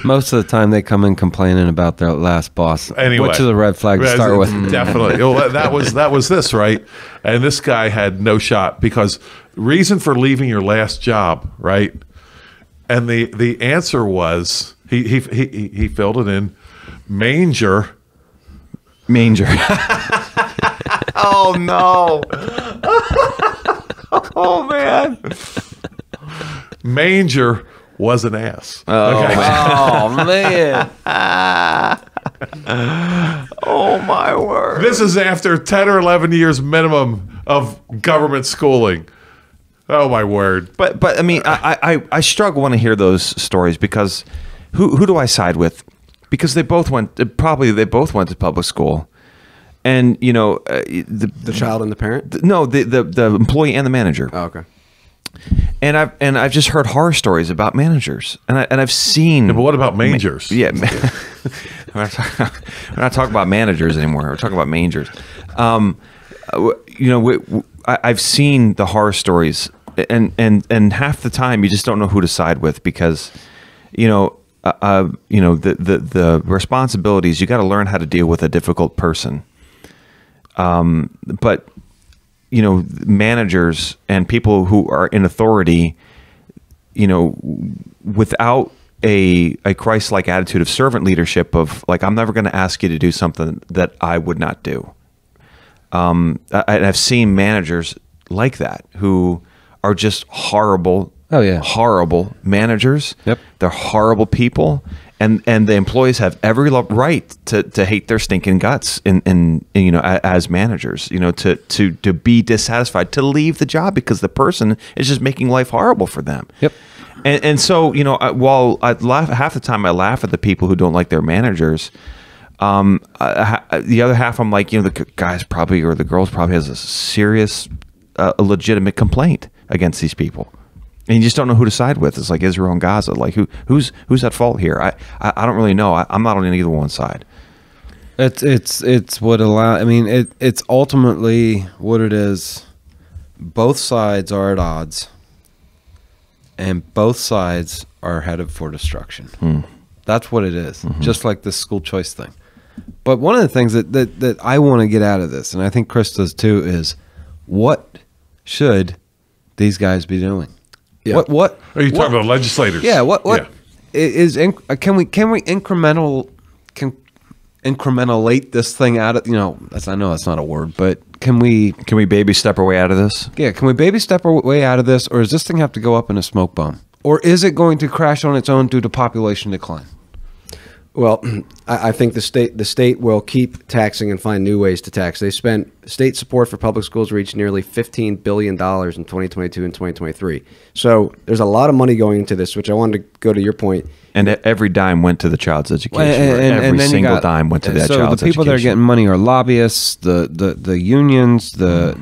Most of the time they come in complaining about their last boss. Anyway, which is a red flag to start with. Definitely. Well, that was this, right? And this guy had no shot because reason for leaving your last job, right? And the answer was he filled it in, manger. Oh no. Oh man. Manger was an ass. Oh, Okay. Oh man. Oh my word. This is after 10 or 11 years minimum of government schooling. Oh my word. But I mean, I struggle when I hear those stories because who do I side with? Because they both went to public school, and you know The child and the parent? the employee and the manager. Oh, okay. And I've just heard horror stories about managers, and I've seen. Yeah, but what about mangers? Yeah, we're not talking about managers anymore. We're talking about mangers. I've seen the horror stories, and half the time you just don't know who to side with because, the responsibilities. You got to learn how to deal with a difficult person. But managers and people who are in authority, without a Christ-like attitude of servant leadership of like, I'm never going to ask you to do something that I would not do. I've seen managers like that who are just horrible. Oh, yeah. Horrible managers. Yep. They're horrible people. And the employees have every right to hate their stinking guts as managers, to be dissatisfied, to leave the job because the person is just making life horrible for them. Yep. And so, while I laugh, half the time I laugh at the people who don't like their managers, the other half I'm like, the guys probably or the girls probably has a serious, a legitimate complaint against these people. And you just don't know who to side with. It's like Israel and Gaza. Like who's at fault here? I don't really know. I'm not on either one side. It's what allow. I mean, it's ultimately what it is. Both sides are at odds, and both sides are headed for destruction. That's what it is. Mm-hmm. Just like this school choice thing. But one of the things that I want to get out of this, and I think Chris does too, is what should these guys be doing? Yeah. What Are you talking about legislators? Yeah. What is can we incrementalate this thing out of I know that's not a word, but can we baby step our way out of this? Yeah, can we baby step our way out of this, or does this thing have to go up in a smoke bomb, or is it going to crash on its own due to population decline? Well, I think the state will keep taxing and find new ways to tax. They spent state support for public schools reached nearly $15 billion in 2022 and 2023. So there's a lot of money going into this, which I wanted to go to your point. And every dime went to the child's education. And every single dime went to that child's education. So the people that are getting money are lobbyists, the unions, the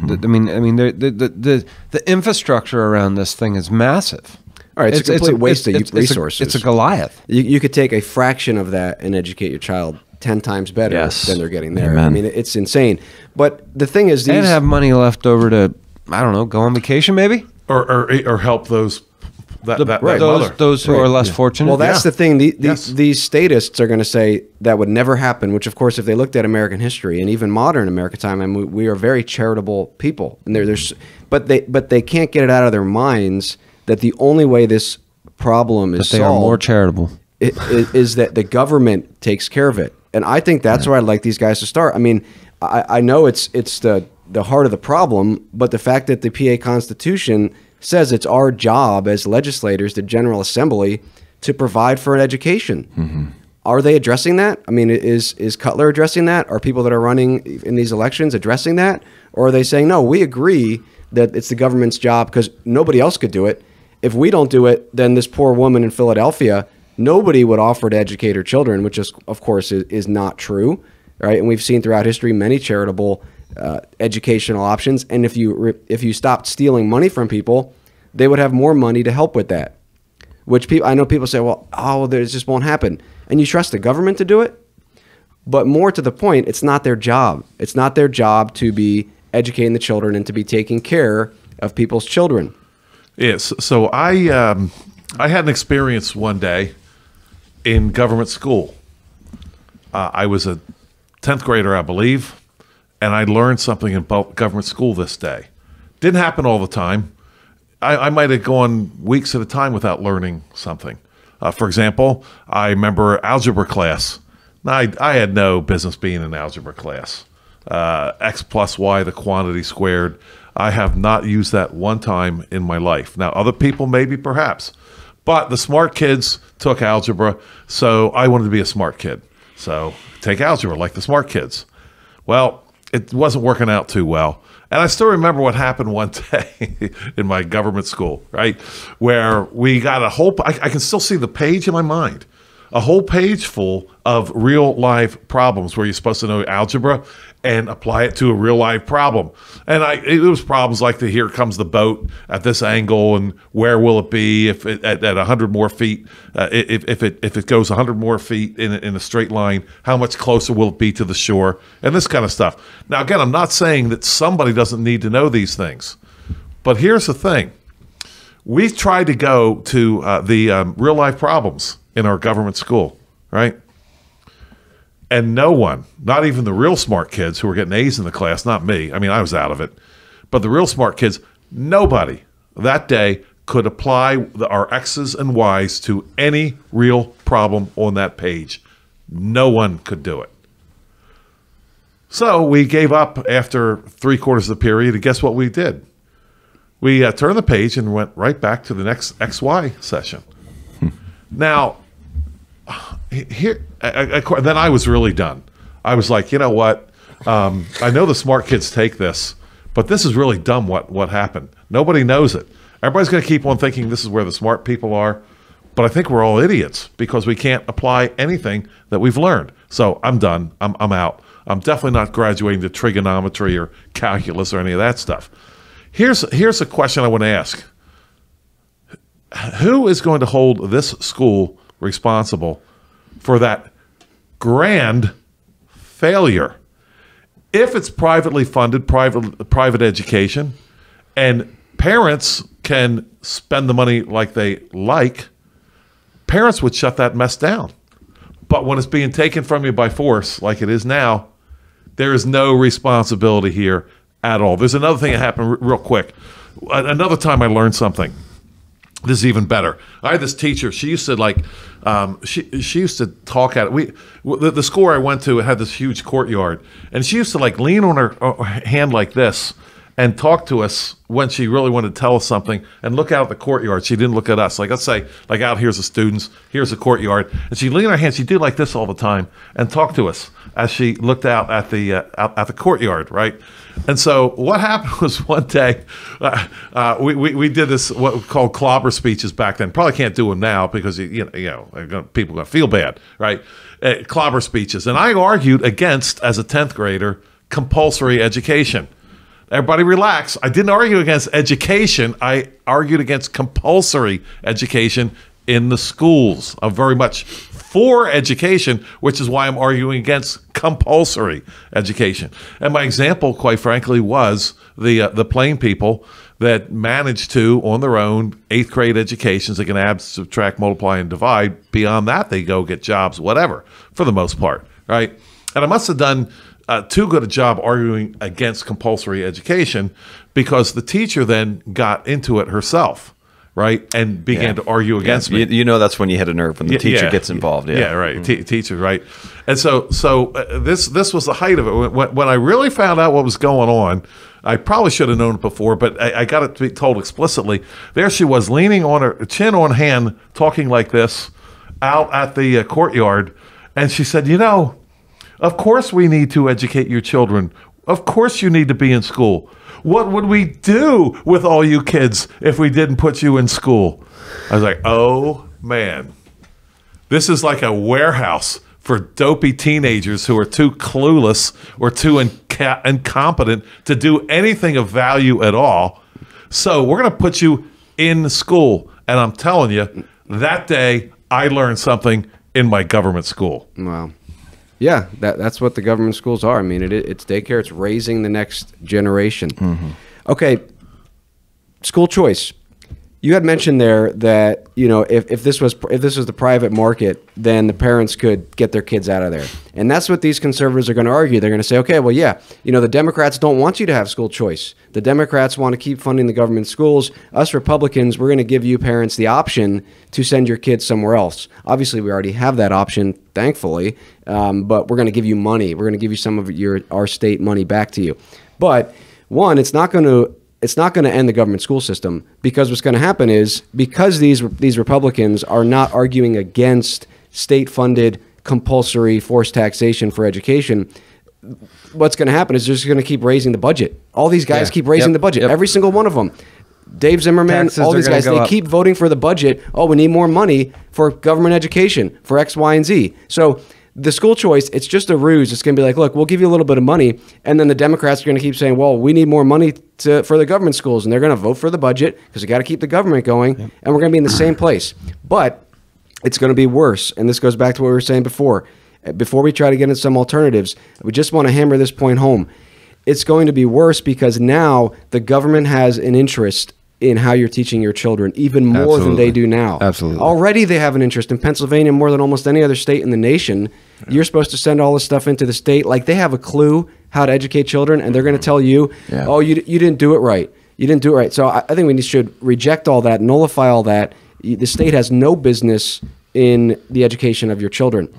infrastructure around this thing is massive. All right, it's a complete waste of resources. It's a Goliath. You could take a fraction of that and educate your child 10 times better than they're getting there. Amen. I mean, it's insane. But the thing is, and have money left over to, I don't know, go on vacation maybe, or help those those who are less fortunate. Well, that's the thing. These statists are going to say that would never happen. Which, of course, if they looked at American history and even modern American time, I mean, we are very charitable people, and but they can't get it out of their minds that the only way this problem is solved, they are more charitable, is that the government takes care of it. And I think that's where I'd like these guys to start. I mean, I know it's the heart of the problem, but the fact that the PA Constitution says it's our job as legislators, the General Assembly, to provide for an education. Mm-hmm. Are they addressing that? I mean, is Cutler addressing that? Are people that are running in these elections addressing that? Or are they saying, no, we agree that it's the government's job because nobody else could do it? if we don't do it, then this poor woman in Philadelphia, nobody would offer to educate her children, which is, of course, is not true, right? And we've seen throughout history many charitable educational options. And if you stopped stealing money from people, they would have more money to help with that. Which I know people say, well, this just won't happen. And you trust the government to do it? But more to the point, it's not their job. It's not their job to be educating the children and to be taking care of people's children. Yes. So I had an experience one day in government school. I was a 10th grader, I believe, and I learned something in government school this day. Didn't happen all the time. I might have gone weeks at a time without learning something. For example, I remember algebra class. I had no business being in algebra class. X plus Y, the quantity squared. I have not used that one time in my life. Now, other people maybe perhaps. But the smart kids took algebra, so I wanted to be a smart kid. So take algebra like the smart kids. Well, it wasn't working out too well. And I still remember what happened one day in my government school, right? Where we got a whole, I can still see the page in my mind, a whole page full of real life problems where you're supposed to know algebra and apply it to a real life problem. And it was problems like here comes the boat at this angle, and where will it be if at 100 more feet, if it goes 100 more feet in a straight line, how much closer will it be to the shore, and this kind of stuff. Now, again, I'm not saying that somebody doesn't need to know these things, but here's the thing. We tried to go to the real life problems in our government school, right? And no one, not even the real smart kids who were getting A's in the class, not me. I mean, I was out of it. But the real smart kids, nobody that day could apply our X's and Y's to any real problem on that page. No one could do it. So we gave up after 3/4 of the period, and guess what we did? We turned the page and went right back to the next XY session. Now, then I was really done. I was like, you know what? I know the smart kids take this, but this is really dumb what happened. Nobody knows it. Everybody's going to keep on thinking this is where the smart people are, but I think we're all idiots because we can't apply anything that we've learned. So I'm done. I'm out. I'm definitely not graduating to trigonometry or calculus or any of that stuff. Here's a question I want to ask. Who is going to hold this school responsible for that grand failure? If it's privately funded, private education, and parents can spend the money like they like, parents would shut that mess down. But when it's being taken from you by force, like it is now, there is no responsibility here at all. There's another thing that happened real quick. Another time I learned something. This is even better. I had this teacher. She used to she used to talk at it. The school I went to, it had this huge courtyard, and she used to lean on her hand like this and talk to us when she really wanted to tell us something, and look out at the courtyard. She didn't look at us. Like, let's say, out here's the students, here's the courtyard, and she'd lean on her hand. She'd do like this all the time and talk to us as she looked out at the courtyard, right? And so what happened was one day we did this what we called clobber speeches back then. Probably can't do them now because people are going to feel bad, right? Clobber speeches, and I argued against, as a 10th grader, compulsory education. Everybody relax. I didn't argue against education. I argued against compulsory education in the schools. I'm very much for education, which is why I'm arguing against compulsory education. And my example, quite frankly, was the plain people that managed to, on their own, 8th grade educations, they can add, subtract, multiply, and divide. Beyond that, they go get jobs, whatever, for the most part, right? And I must have done too good a job arguing against compulsory education because the teacher then got into it herself, right, and began to argue against me. You know that's when you hit a nerve, when the teacher gets involved. Yeah, right, teacher, right. And so this was the height of it. When I really found out what was going on, I probably should have known it before, but I got it to be told explicitly. There she was, leaning on her chin on hand, talking like this out at the courtyard, and she said, of course we need to educate your children Of course you need to be in school. What would we do with all you kids if we didn't put you in school? I was like, oh, man. This is like a warehouse for dopey teenagers who are too clueless or too incompetent to do anything of value at all. So we're going to put you in school. And I'm telling you, that day I learned something in my government school. Wow. Yeah, that's what the government schools are. I mean, it's daycare. It's raising the next generation. Mm-hmm. Okay, school choice. You had mentioned there that, you know, if this was the private market, then the parents could get their kids out of there. And that's what these conservatives are going to argue. They're going to say, okay, well, yeah, you know, the Democrats don't want you to have school choice. The Democrats want to keep funding the government schools. Us Republicans, we're going to give you parents the option to send your kids somewhere else. Obviously, we already have that option, thankfully, but we're going to give you money. We're going to give you some of our state money back to you. But one, it's not going to end the government school system, because what's going to happen is, because these Republicans are not arguing against state-funded compulsory forced taxation for education, what's going to happen is they're just going to keep raising the budget. All these guys keep raising the budget. Every single one of them. Dave Zimmerman, all these guys, they keep voting for the budget. Oh, we need more money for government education, for X, Y, and Z. So the school choice, it's just a ruse. It's going to be like, look, we'll give you a little bit of money, and then the Democrats are going to keep saying, well, we need more money for the government schools, and they're going to vote for the budget because we got to keep the government going, and we're going to be in the same place. But it's going to be worse, and this goes back to what we were saying before. Before we try to get into some alternatives, we just want to hammer this point home. It's going to be worse because now the government has an interest in how you're teaching your children, even more than they do now. Absolutely. Already they have an interest. In Pennsylvania, more than almost any other state in the nation, you're supposed to send all this stuff into the state. Like, they have a clue how to educate children, and they're going to tell you, oh, you didn't do it right. You didn't do it right. So I think we should reject all that, nullify all that. The state has no business in the education of your children.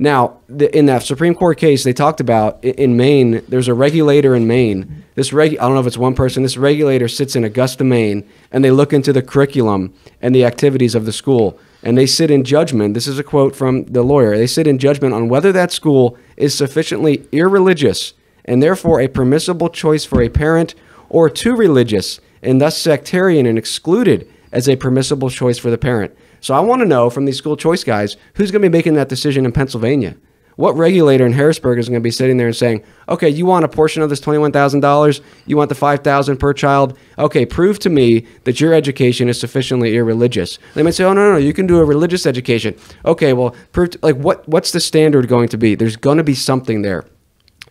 Now, in that Supreme Court case, they talked about in Maine, there's a regulator in Maine. I don't know if it's one person. This regulator sits in Augusta, Maine, and they look into the curriculum and the activities of the school. And they sit in judgment. This is a quote from the lawyer. They sit in judgment on whether that school is sufficiently irreligious and therefore a permissible choice for a parent, or too religious and thus sectarian and excluded as a permissible choice for the parent. So I want to know from these school choice guys, who's going to be making that decision in Pennsylvania? What regulator in Harrisburg is going to be sitting there and saying, okay, you want a portion of this $21,000? You want the $5,000 per child? Okay, prove to me that your education is sufficiently irreligious. They might say, oh, no, you can do a religious education. Okay, well, prove what's the standard going to be? There's going to be something there.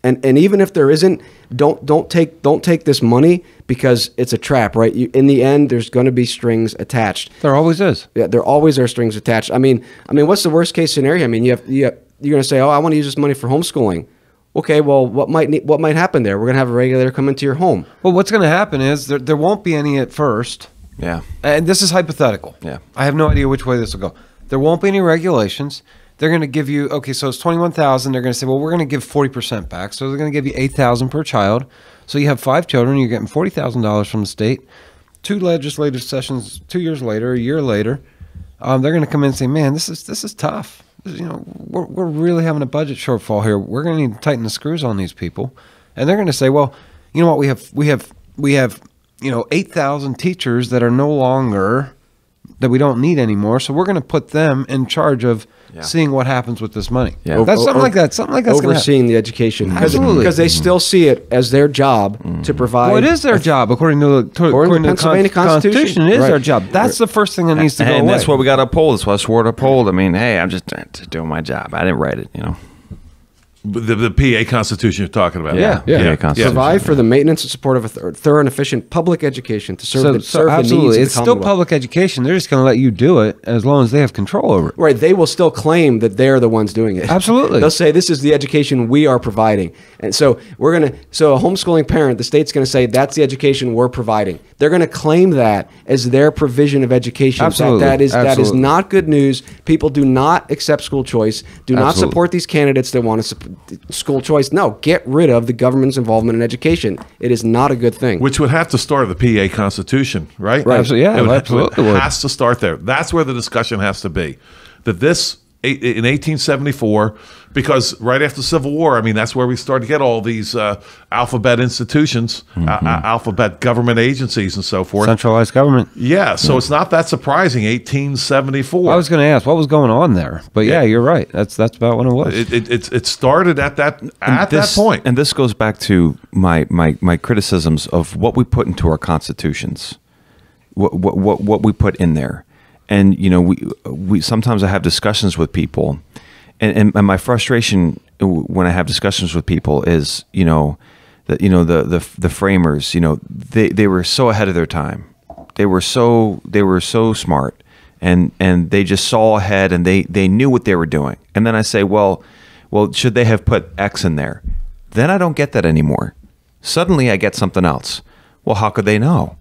And even if there isn't, don't take this money, because it's a trap, right? In the end, there's going to be strings attached. There always is. Yeah, there always are strings attached. I mean, what's the worst case scenario? I mean, you're going to say, oh, I want to use this money for homeschooling. Okay, well, what might happen there? We're going to have a regulator come into your home. Well, what's going to happen is there won't be any at first. Yeah. And this is hypothetical. Yeah. I have no idea which way this will go. There won't be any regulations. They're going to give you, okay, so it's $21,000. They're going to say, well, we're going to give 40% back. So they're going to give you $8,000 per child. So you have 5 children. You're getting $40,000 from the state. 2 legislative sessions, 2 years later, a year later, they're going to come in and say, man, this is tough. We're really having a budget shortfall here. We're going to need to tighten the screws on these people. And they're going to say, well, you know what? We have 8,000 teachers that are no longer, that we don't need anymore. So we're going to put them in charge of seeing what happens with this money. Yeah. That's something like that. Something like that's overseeing the education. Absolutely. Because they still see it as their job to provide. Well, it is their job according to the Pennsylvania Constitution. It is their job. That's the first thing that needs to go away. And that's what we got to uphold. That's what I swore to uphold. I mean, hey, I'm just doing my job. I didn't write it, The PA Constitution you're talking about. Yeah. Provide for the maintenance and support of a thorough and efficient public education to serve the needs of the absolutely. It's still Commonwealth. public education. They're just going to let you do it as long as they have control over it. Right. They will still claim that they're the ones doing it. Absolutely. They'll say this is the education we are providing. And so so a homeschooling parent, the state's going to say that's the education we're providing. They're going to claim that as their provision of education. Absolutely. That is not good news. People do not accept school choice. Do not support these candidates that want to support school choice. No, get rid of the government's involvement in education. It is not a good thing. Which would have to start at the PA Constitution, right? Right. Absolutely. Yeah, It has to start there. That's where the discussion has to be. That this in 1874, because right after the Civil War, I mean, that's where we started to get all these alphabet institutions, alphabet government agencies and so forth. Centralized government. Yeah, so it's not that surprising, 1874. I was going to ask, what was going on there? But yeah, you're right. That's about when it was. It started at that point. And this goes back to my criticisms of what we put into our constitutions, what we put in there. And we sometimes I have discussions with people, and my frustration when I have discussions with people is the framers, they were so ahead of their time, they were so smart, and they just saw ahead, and they knew what they were doing. And then I say, well, should they have put X in there? Then I don't get that anymore. Suddenly I get something else. Well, how could they know?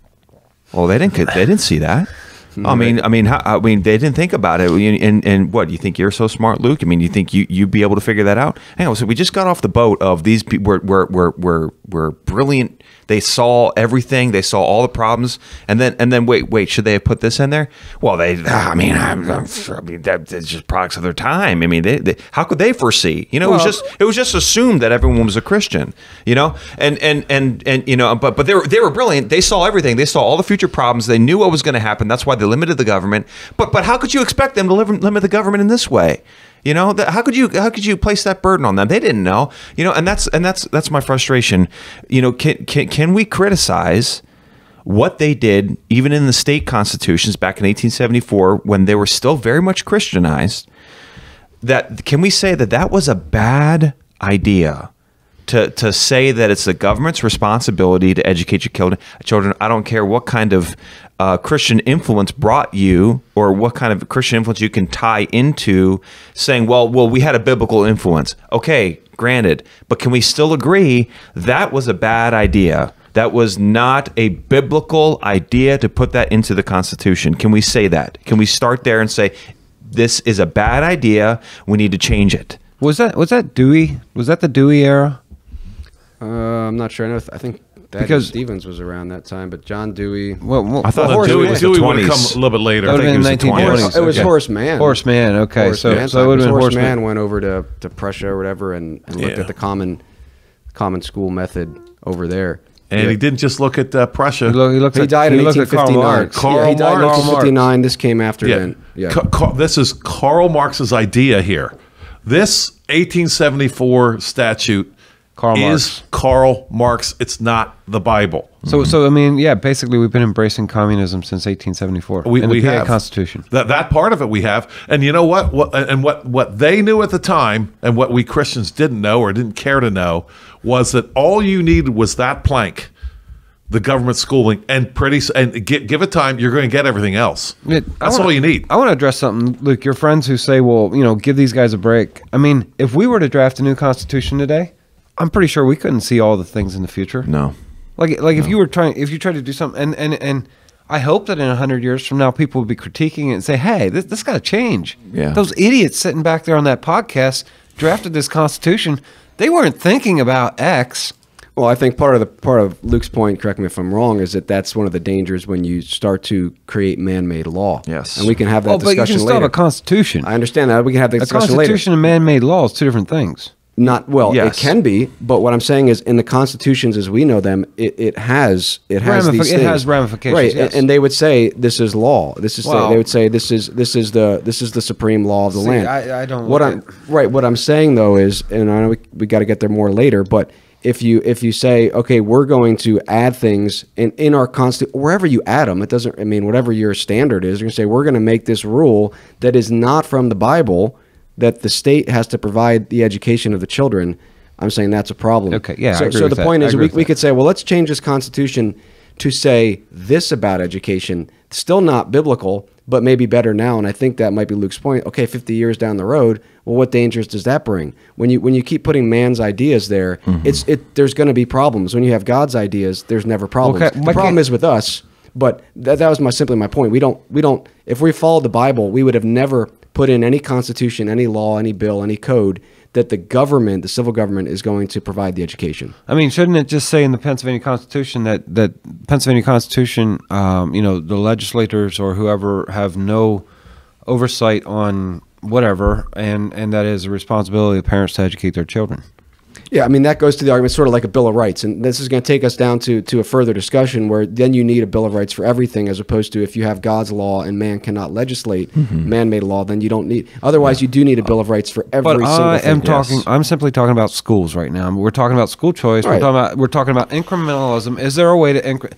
Well, they didn't see that. I mean, they didn't think about it. And what, you think you're so smart, Luke? I mean, you think you'd be able to figure that out? Hang on, so we just got off the boat of these people were brilliant. They saw everything. They saw all the problems. And then wait, should they have put this in there? Well, that it's just products of their time. I mean, they how could they foresee? It was just assumed that everyone was a Christian. And but they were brilliant. They saw everything. They saw all the future problems. They knew what was going to happen. That's why they limited the government. But how could you expect them to limit the government in this way? How could you place that burden on them? They didn't know. And that's my frustration. Can we criticize what they did even in the state constitutions back in 1874 when they were still very much Christianized? Can we say that was a bad idea? To say that it's the government's responsibility to educate your children. I don't care what kind of Christian influence brought you, or what kind of Christian influence you can tie into saying, well, we had a biblical influence. Okay, granted, but can we still agree that was a bad idea? That was not a biblical idea to put that into the Constitution. Can we say that? Can we start there and say, this is a bad idea, we need to change it? Was that Dewey? Was that the Dewey era? I'm not sure. I think Thaddeus Stevens was around that time, but John Dewey. Well, I thought Dewey would have come a little bit later. I think it was the 1920s. It was Horace Mann. Horace Mann. Okay, Horace so Mann. it would have been Horace Mann. Went over to Prussia or whatever and looked at the common school method over there. And he didn't just look at Prussia. He died in 1859. He died in 1859. This came after then. Yeah. This is Karl Marx's idea here. This 1874 statute is Karl Marx. It's not the Bible. So I mean, yeah, basically we've been embracing communism since 1874. We have Constitution. That part of it we have. And you know what? What they knew at the time, and what we Christians didn't know or didn't care to know, was that all you needed was that plank, the government schooling, and give it time, you're going to get everything else. That's all you need. I want to address something, Luke. Your friends who say, well, give these guys a break. I mean, if we were to draft a new Constitution today, I'm pretty sure we couldn't see all the things in the future. No. If you tried to do something, and I hope that in 100 years from now, people will be critiquing it and say, hey, this got to change. Yeah. Those idiots sitting back there on that podcast drafted this Constitution. They weren't thinking about X. Well, I think part of Luke's point, correct me if I'm wrong, is that's one of the dangers when you start to create man-made law. Yes. And we can have that discussion later. But you can still have a Constitution. I understand that. We can have that discussion later. A Constitution and man-made law is two different things. It can be, but what I'm saying is, in the constitutions as we know them, it has these things. It has ramifications, right? Yes. And they would say this is law. They would say this is the supreme law of the land. I don't. What I'm saying though is, and I know we got to get there more later, but if you say, okay, we're going to add things in our constitution, wherever you add them, it doesn't. I mean, whatever your standard is, you're going to say we're going to make this rule that is not from the Bible, that the state has to provide the education of the children. I'm saying that's a problem. Okay, yeah. So the point is, we could say, well, let's change this constitution to say this about education. Still not biblical, but maybe better now. And I think that might be Luke's point. Okay, 50 years down the road, well, what dangers does that bring? When you keep putting man's ideas there, there's going to be problems. When you have God's ideas, there's never problems. Okay, the problem is with us. But that was simply my point. We don't. If we followed the Bible, we would have never put in any constitution, any law, any bill, any code that the civil government, is going to provide the education. I mean, shouldn't it just say in the Pennsylvania Constitution that Pennsylvania Constitution, the legislators or whoever have no oversight on whatever, and that is a responsibility of parents to educate their children. Yeah, I mean, that goes to the argument, sort of like a Bill of Rights. And this is going to take us down to a further discussion where then you need a Bill of Rights for everything, as opposed to if you have God's law and man cannot legislate man-made law, then you don't need. Otherwise, you do need a Bill of Rights for every single thing. I'm simply talking about schools right now. We're talking about school choice. Right. We're talking about incrementalism. Is there a way to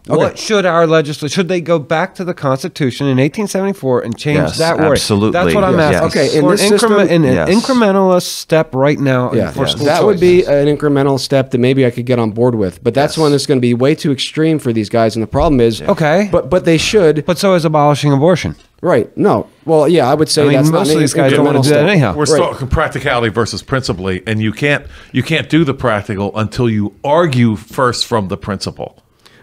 what should our legislature? Should they go back to the Constitution in 1874 and change that word? Absolutely. That's what I'm asking. Okay, in this system, an incrementalist step right now for school that choice. would be an incremental step that maybe I could get on board with, but that's one that's going to be way too extreme for these guys. And the problem is, but they should. But so is abolishing abortion. Right? No. Well, yeah, I would say that's most not of these guys don't want to do that anyhow. We're talking practicality versus principally, and you can't do the practical until you argue first from the principle.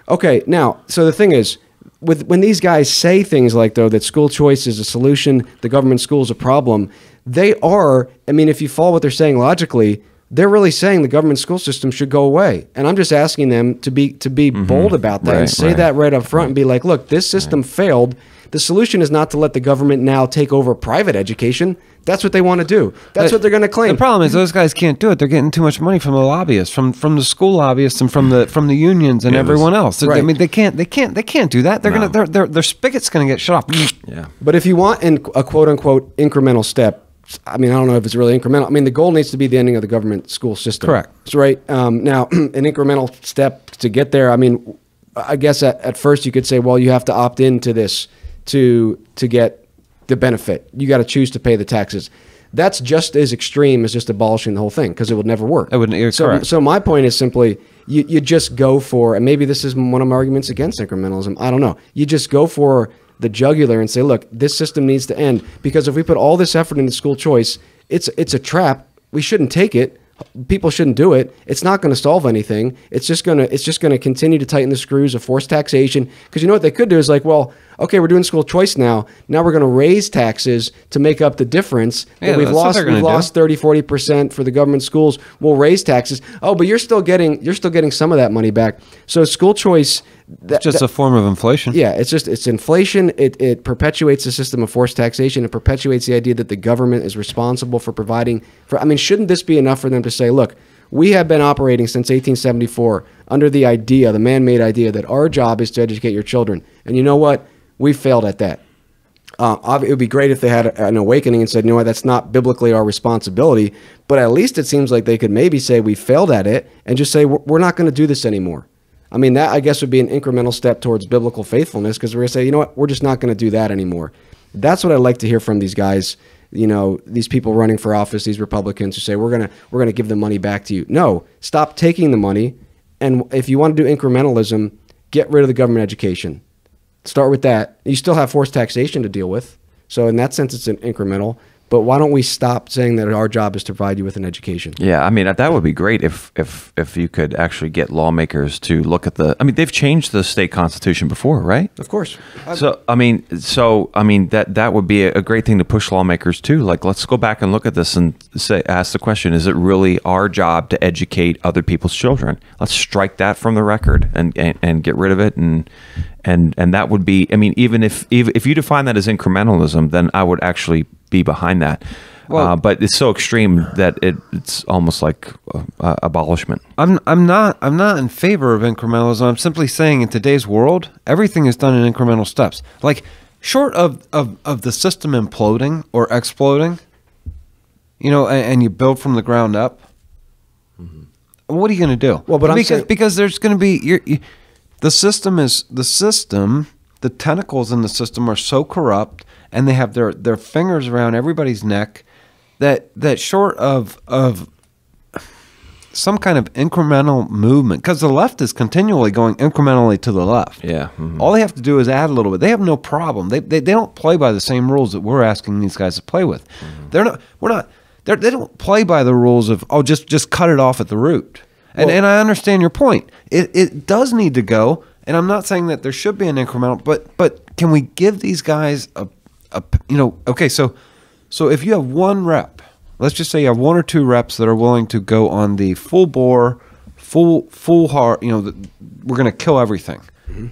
Okay. Now, so the thing is, when these guys say things like, though, that school choice is a solution, the government school is a problem, they are. I mean, if you follow what they're saying logically, they're really saying the government school system should go away. And I'm just asking them to be bold about that and say that right up front and be like, look, this system failed. The solution is not to let the government now take over private education. That's what they want to do. That's what they're going to claim. The problem is those guys can't do it. They're getting too much money from the lobbyists, from the school lobbyists, and from the unions and everyone else. Right. I mean, they can't do that. They're their spigot's going to get shut off. Yeah. But if you want a quote unquote incremental step, I mean, I don't know if it's really incremental. I mean, the goal needs to be the ending of the government school system. Correct. That's right. Now, an incremental step to get there. I mean, I guess at first you could say, well, you have to opt into this to get the benefit. You got to choose to pay the taxes. That's just as extreme as just abolishing the whole thing, because it would never work. It wouldn't. Correct. So my point is simply, you just go for, and maybe this is one of my arguments against incrementalism. I don't know. You just go for the jugular and say, look, this system needs to end, because if we put all this effort into school choice, it's a trap. We shouldn't take it. People shouldn't do it. It's not going to solve anything. It's just going to continue to tighten the screws of forced taxation. Because you know what they could do is like, well, okay, we're doing school choice now. Now we're going to raise taxes to make up the difference that we've lost. We've lost 30-40% for the government schools. We'll raise taxes. Oh, but you're still getting some of that money back. So school choice, it's just a form of inflation. Yeah, it's inflation. It perpetuates the system of forced taxation. It perpetuates the idea that the government is responsible for providing for. I mean, shouldn't this be enough for them to say, look, we have been operating since 1874 under the idea, the man-made idea, that our job is to educate your children, and you know what? We failed at that. It would be great if they had an awakening and said, you know what, that's not biblically our responsibility, but at least it seems like they could maybe say we failed at it and just say we're not going to do this anymore. I mean, that I guess would be an incremental step towards biblical faithfulness, because we're going to say, you know what, we're just not going to do that anymore. That's what I'd like to hear from these guys, you know, these people running for office, these Republicans who say we're going to give the money back to you. No, stop taking the money, and if you want to do incrementalism, get rid of the government education. Start with that. You still have forced taxation to deal with. So in that sense, it's an incremental. But why don't we stop saying that our job is to provide you with an education? Yeah, I mean, that would be great if you could actually get lawmakers to look at the. I mean, they've changed the state constitution before, right? Of course. So I mean, that would be a great thing to push lawmakers to. Like, let's go back and look at this and ask the question: is it really our job to educate other people's children? Let's strike that from the record and get rid of it. And that would be. I mean, even if you define that as incrementalism, then I would actually be behind that. Well, but it's so extreme that it's almost like abolishment. I'm not in favor of incrementalism. I'm simply saying in today's world, everything is done in incremental steps. Like, short of the system imploding or exploding, you know, and you build from the ground up. Mm-hmm. What are you going to do? Well, but because there's going to be the system. The tentacles in the system are so corrupt, and they have their fingers around everybody's neck, that short of some kind of incremental movement, because the left is continually going incrementally to the left. Yeah. Mm-hmm. All they have to do is add a little bit. They have no problem. They don't play by the same rules that we're asking these guys to play with. Mm-hmm. They don't play by the rules of, just cut it off at the root. And I understand your point. It does need to go. And I'm not saying that there should be an incremental, but can we give these guys okay, so if you have one rep, let's just say you have one or two reps that are willing to go on the full bore, full heart, we're going to kill everything. Mm-hmm.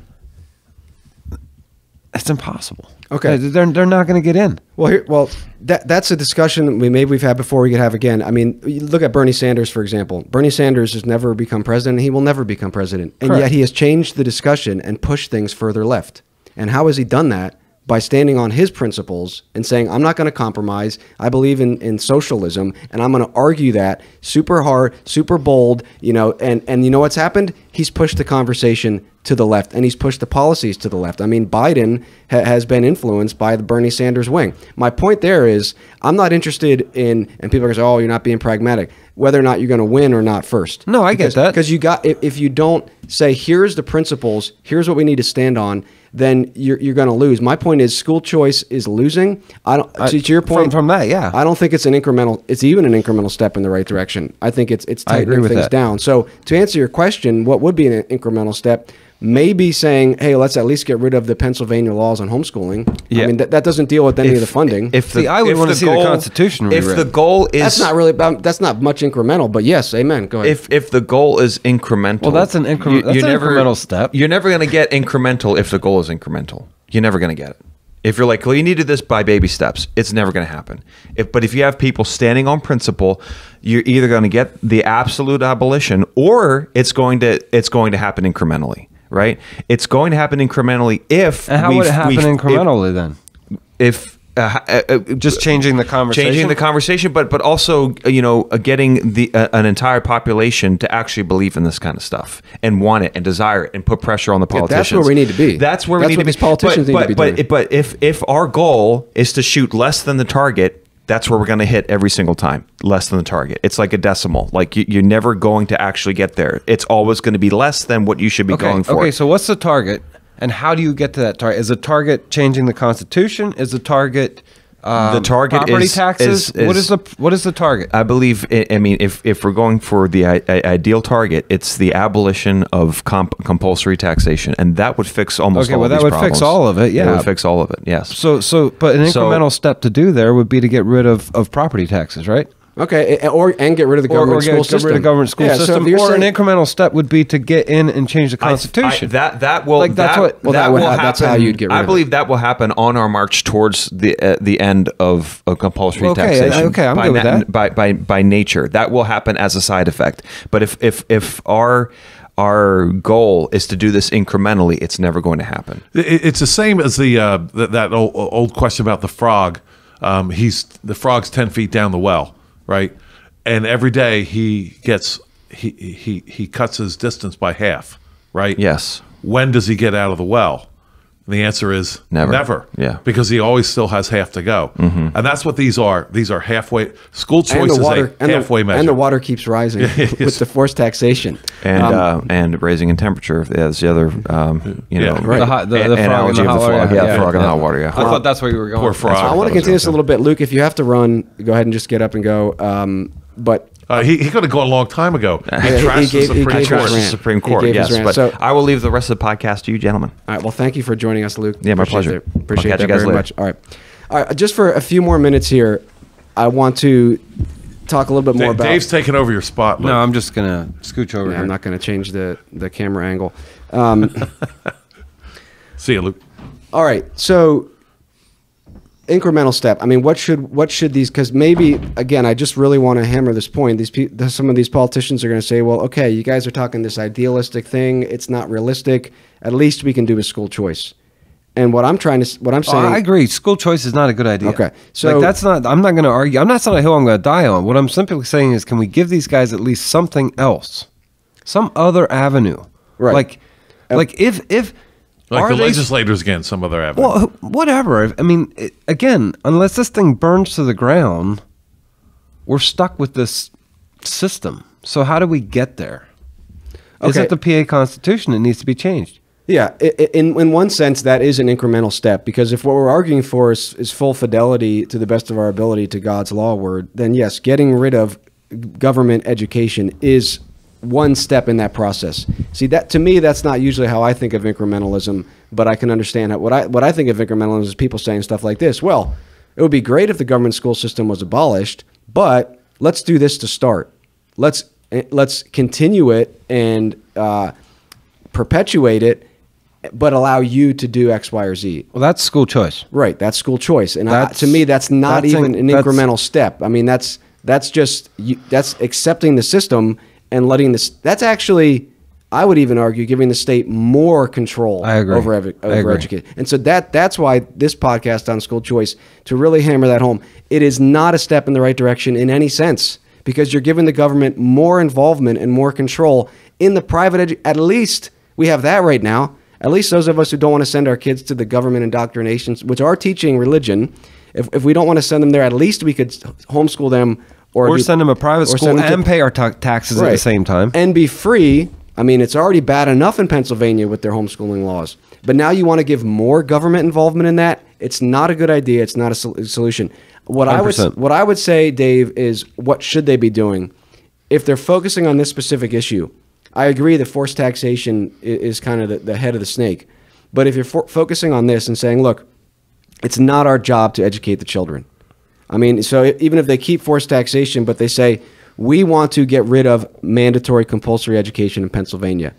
It's impossible. Okay. They're not going to get in. Well, that's a discussion that we've had before. We could have again. I mean, you look at Bernie Sanders, for example. Bernie Sanders has never become president. He will never become president. And Correct. yet he has changed the discussion and pushed things further left. And how has he done that? By standing on his principles and saying, I'm not going to compromise. I believe in socialism, and I'm going to argue that super hard, super bold, and you know what's happened? He's pushed the conversation to the left, and he's pushed the policies to the left. I mean, Biden has been influenced by the Bernie Sanders wing. My point there is, I'm not interested in, and people are going to say, oh, you're not being pragmatic, whether or not you're going to win or not first. No, I get that. Because if you don't say, here's the principles, here's what we need to stand on, then you're going to lose. My point is, school choice is losing. To your point, from that, yeah, I don't think it's it's even an incremental step in the right direction. I think it's tightening things down. So to answer your question, what would be an incremental step? Maybe saying, hey, let's at least get rid of the Pennsylvania laws on homeschooling. Yeah. I mean, that doesn't deal with any of the funding. I would want to see the Constitution rewritten. If the goal is... That's not much incremental, but yes, amen. Go ahead. If the goal is incremental... Well, that's an incremental step. You're never going to get incremental if the goal is incremental. You're never going to get it. If you're like, well, you need to do this by baby steps, it's never going to happen. But if you have people standing on principle, you're either going to get the absolute abolition, or it's going to happen incrementally. Right? It's going to happen incrementally if... And how would it happen incrementally then? If... just changing the conversation? Changing the conversation, but also, getting an entire population to actually believe in this kind of stuff and want it and desire it and put pressure on the politicians. That's where we need to be. That's where we need to be. These politicians need to be doing. But if our goal is to shoot less than the target, that's where we're going to hit every single time, less than the target. It's like a decimal. Like you're never going to actually get there. It's always going to be less than what you should be going for. Okay, so what's the target, and how do you get to that target? Is the target changing the Constitution? Is the target the target property taxes? What is the target? I believe. I mean, if we're going for the ideal target, it's the abolition of compulsory taxation, and that would fix almost all of these problems. That would fix all of it. Yeah, it would fix all of it. Yes. But an incremental step to do there would be to get rid of property taxes, right? Okay, and get rid of the government school system. Get rid of the government school system. Or an incremental step would be to get in and change the Constitution. That will happen. That's how you'd get rid of it. I believe that will happen on our march towards the end of compulsory taxation. Okay, I'm good with that. By nature, that will happen as a side effect. But if our goal is to do this incrementally, it's never going to happen. It's the same as that old question about the frog. The frog's 10 feet down the well. Right, and every day he cuts his distance by half. Right. Yes. When does he get out of the well? And the answer is never. Yeah. Because he always still has half to go, and that's what these are. These are halfway. School choice is a halfway measure, and the water keeps rising with the forced taxation and raising in temperature. That's the other, right. The frog in the hot water. The frog in the hot water. Yeah. I thought that's where you were going. Poor frog. I want to continue this a little bit, Luke. If you have to run, go ahead and just get up and go. But he could have gone a long time ago. He trashed the Supreme Court. Yes, but I will leave the rest of the podcast to you, gentlemen. All right. Well, thank you for joining us, Luke. Yeah, my pleasure. Appreciate that very much. All right. Just for a few more minutes here, I want to talk a little bit more about... Dave's taking over your spot, Luke. No, I'm just going to scooch over here. I'm not going to change the camera angle. See you, Luke. All right. So... incremental step. I mean, what should these? Because maybe again, I just really want to hammer this point. Some of these politicians are going to say, "Well, okay, you guys are talking this idealistic thing. It's not realistic. At least we can do a school choice." And what I'm saying, I agree. School choice is not a good idea. Okay, so that's not. I'm not going to argue. That's not a hill I'm going to die on. What I'm simply saying is, can we give these guys at least something else, some other avenue? Right. Like if. Like the legislators again, some other avenue. Well, whatever. I mean, again, unless this thing burns to the ground, we're stuck with this system. So how do we get there? Is it the PA Constitution that needs to be changed? Yeah, in one sense, that is an incremental step, because if what we're arguing for is full fidelity to the best of our ability to God's law word, then yes, getting rid of government education is one step in that process. See, that to me, that's not usually how I think of incrementalism, but I can understand what I think of incrementalism is people saying stuff like this. Well, it would be great if the government school system was abolished, but let's do this to start. Let's continue it and perpetuate it but allow you to do X, Y, or Z. Well, that's school choice. Right, that's school choice. And That's- to me, that's not that's even an that's- incremental step. I mean, that's just that's accepting the system and letting this. That's actually, I would even argue, giving the state more control I agree. over I agree. education. And so that's why this podcast on school choice, to really hammer that home, it is not a step in the right direction in any sense, because you're giving the government more involvement and more control in the private at least we have that right now. At least those of us who don't want to send our kids to the government indoctrinations, which are teaching religion, if we don't want to send them there, at least we could homeschool them Or send them a private or school send them to- and pay our taxes at the Right. same time. and be free. I mean, it's already bad enough in Pennsylvania with their homeschooling laws, but now you want to give more government involvement in that. It's not a good idea. It's not a solution. What 100%. I would say, Dave, is what should they be doing if they're focusing on this specific issue? I agree that forced taxation is kind of the head of the snake, but if you're focusing on this and saying, look, it's not our job to educate the children. I mean, so even if they keep forced taxation, but they say, we want to get rid of mandatory compulsory education in Pennsylvania.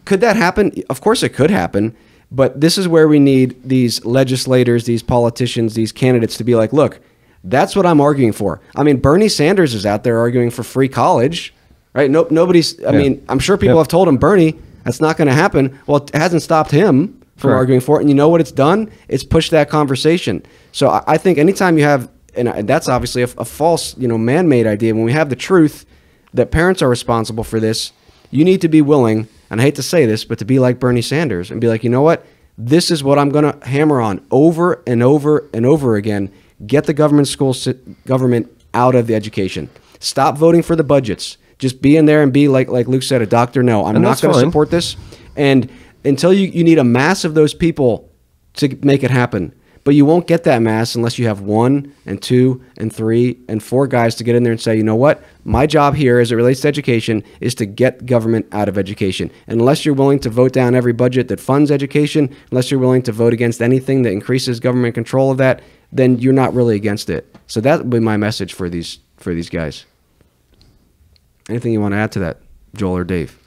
Could that happen? Of course it could happen, but this is where we need these legislators, these politicians, these candidates to be like, look, that's what I'm arguing for. I mean, Bernie Sanders is out there arguing for free college, right? Nobody's, I mean, I'm sure people have told him, Bernie, that's not going to happen. Well, it hasn't stopped him from Correct. arguing for it. And you know what it's done? It's pushed that conversation. So I think anytime you have, and that's obviously a false, man-made idea. When we have the truth that parents are responsible for this, you need to be willing, and I hate to say this, but to be like Bernie Sanders and be like, you know what? This is what I'm going to hammer on over and over and over again. Get the government out of the education. Stop voting for the budgets. Just be in there and be like Luke said, a doctor. No, I'm And not that's going to fine. support this. And until you need a mass of those people to make it happen. But you won't get that mass unless you have 1 and 2 and 3 and 4 guys to get in there and say, you know what? My job here as it relates to education is to get government out of education. And unless you're willing to vote down every budget that funds education, unless you're willing to vote against anything that increases government control of that, then you're not really against it. So that would be my message for these guys. Anything you want to add to that, Joel or Dave?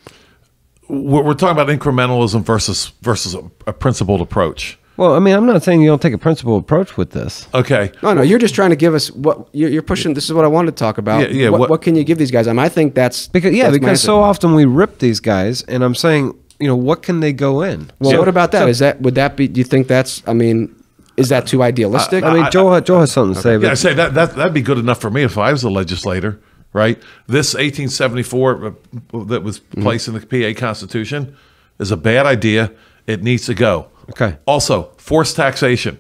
We're talking about incrementalism versus a principled approach. Well, I mean, I'm not saying you don't take a principled approach with this. Okay. No, you're just trying to give us what you're pushing. This is what I wanted to talk about. Yeah, what can you give these guys? I think that's Because that's massive. so often we rip these guys, and I'm saying, what can they go in? Well, what about that? Would that be? Do you think that's? I mean, is that too idealistic? I mean, Joel has something to say. Yeah, I But say that'd be good enough for me if I was a legislator, right? This 1874 that was placed in the PA Constitution is a bad idea. It needs to go. Okay. Also, forced taxation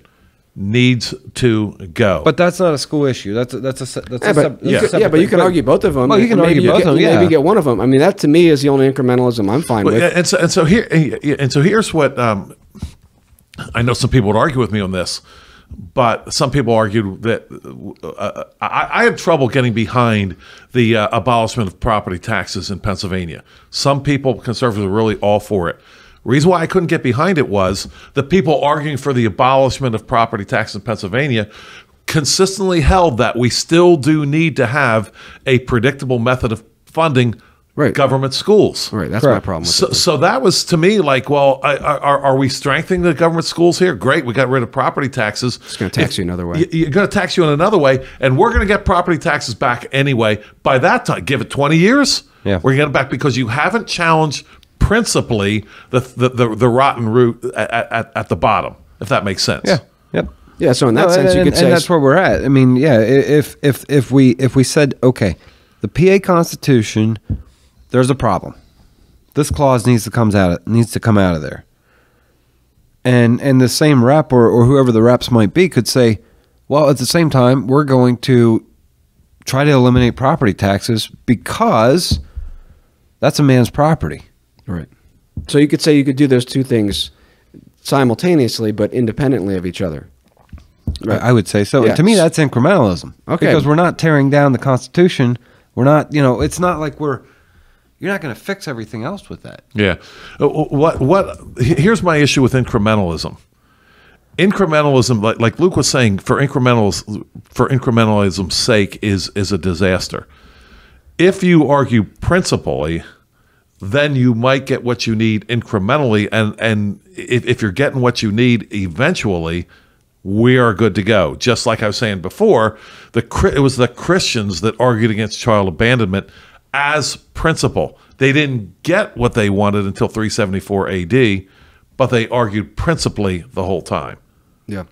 needs to go. But that's not a school issue. That's a separate but you can argue both of them. Well, you can Maybe argue both of them. Yeah, maybe get one of them. I mean, that to me is the only incrementalism I'm fine with. And so here's what I know. Some people would argue with me on this, but some people argued that I had trouble getting behind the abolishment of property taxes in Pennsylvania. Some people, conservatives, are really all for it. Reason why I couldn't get behind it was the people arguing for the abolishment of property tax in Pennsylvania consistently held that we still do need to have a predictable method of funding government schools. Right, that's my problem with it. So that was to me like, well, are we strengthening the government schools here? Great, we got rid of property taxes. It's going to tax you another way. You're going to tax you in another way, and we're going to get property taxes back anyway. By that time, give it 20 years, we're going to get it back because you haven't challenged principally the rotten root at the bottom, if that makes sense. Yeah. Yep. Yeah. So in that sense, you could say, and that's where we're at. I mean, yeah. If we said, okay, the PA Constitution, there's a problem. This clause needs to come out of there. And the same rep or whoever the reps might be could say, well, at the same time, we're going to try to eliminate property taxes because that's a man's property. Right. So you could say you could do those two things simultaneously, but independently of each other. Right. I would say so. Yeah. To me, that's incrementalism. Okay. Because we're not tearing down the Constitution. We're not, it's not like you're not going to fix everything else with that. Yeah. Here's my issue with incrementalism. Incrementalism, like Luke was saying, for incrementalism's sake is a disaster. If you argue principally then you might get what you need incrementally. And if you're getting what you need eventually, we are good to go. Just like I was saying before, it was the Christians that argued against child abandonment as principle. They didn't get what they wanted until 374 AD, but they argued principally the whole time. Yeah.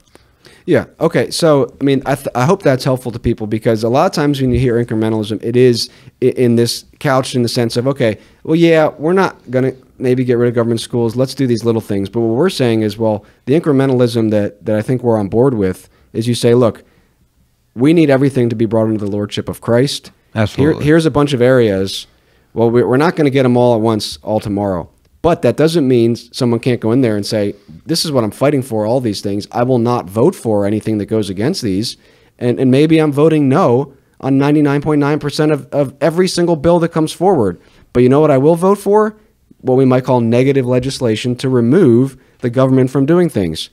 Yeah. Okay. So, I mean, I hope that's helpful to people, because a lot of times when you hear incrementalism, it is in this couched in the sense of, okay, well, yeah, we're not going to maybe get rid of government schools. Let's do these little things. But what we're saying is, well, the incrementalism that I think we're on board with is you say, look, we need everything to be brought into the lordship of Christ. Absolutely. Here's a bunch of areas. Well, we're not going to get them all at once, all tomorrow. But that doesn't mean someone can't go in there and say, this is what I'm fighting for, all these things. I will not vote for anything that goes against these. And maybe I'm voting no on 99.9% of every single bill that comes forward. But you know what I will vote for? What we might call negative legislation to remove the government from doing things.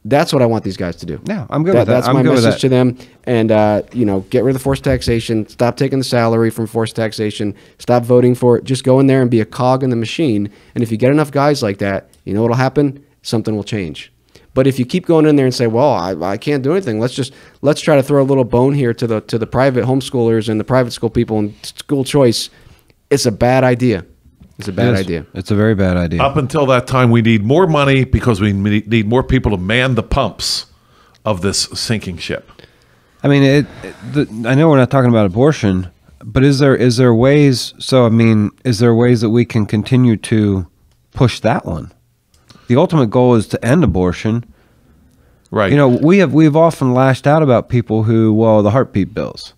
That's what I want these guys to do. Yeah, I'm good with that. That's my message to them. And, get rid of the forced taxation. Stop taking the salary from forced taxation. Stop voting for it. Just go in there and be a cog in the machine. And if you get enough guys like that, you know what will happen? Something will change. But if you keep going in there and say, well, I can't do anything. Let's try to throw a little bone here to the private homeschoolers and the private school people and school choice. It's a bad idea. It's a bad idea. It's a very bad idea. Up until that time, we need more money because we need more people to man the pumps of this sinking ship. I mean, I know we're not talking about abortion, but is there ways? So, I mean, is there ways that we can continue to push that one? The ultimate goal is to end abortion. Right. You know, we've often lashed out about people who, well, the heartbeat bills,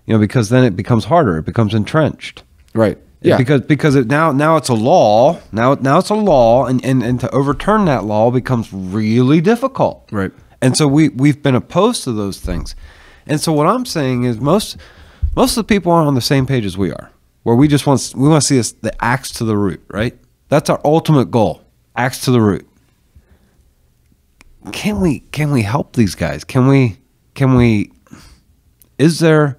because then it becomes harder. It becomes entrenched. Right. Yeah. Because now it's a law. Now it's a law, and to overturn that law becomes really difficult. Right. And so we've been opposed to those things. And so what I'm saying is most of the people aren't on the same page as we are, where we want to see the axe to the root, right? That's our ultimate goal. Axe to the root. Can we help these guys? Can we is there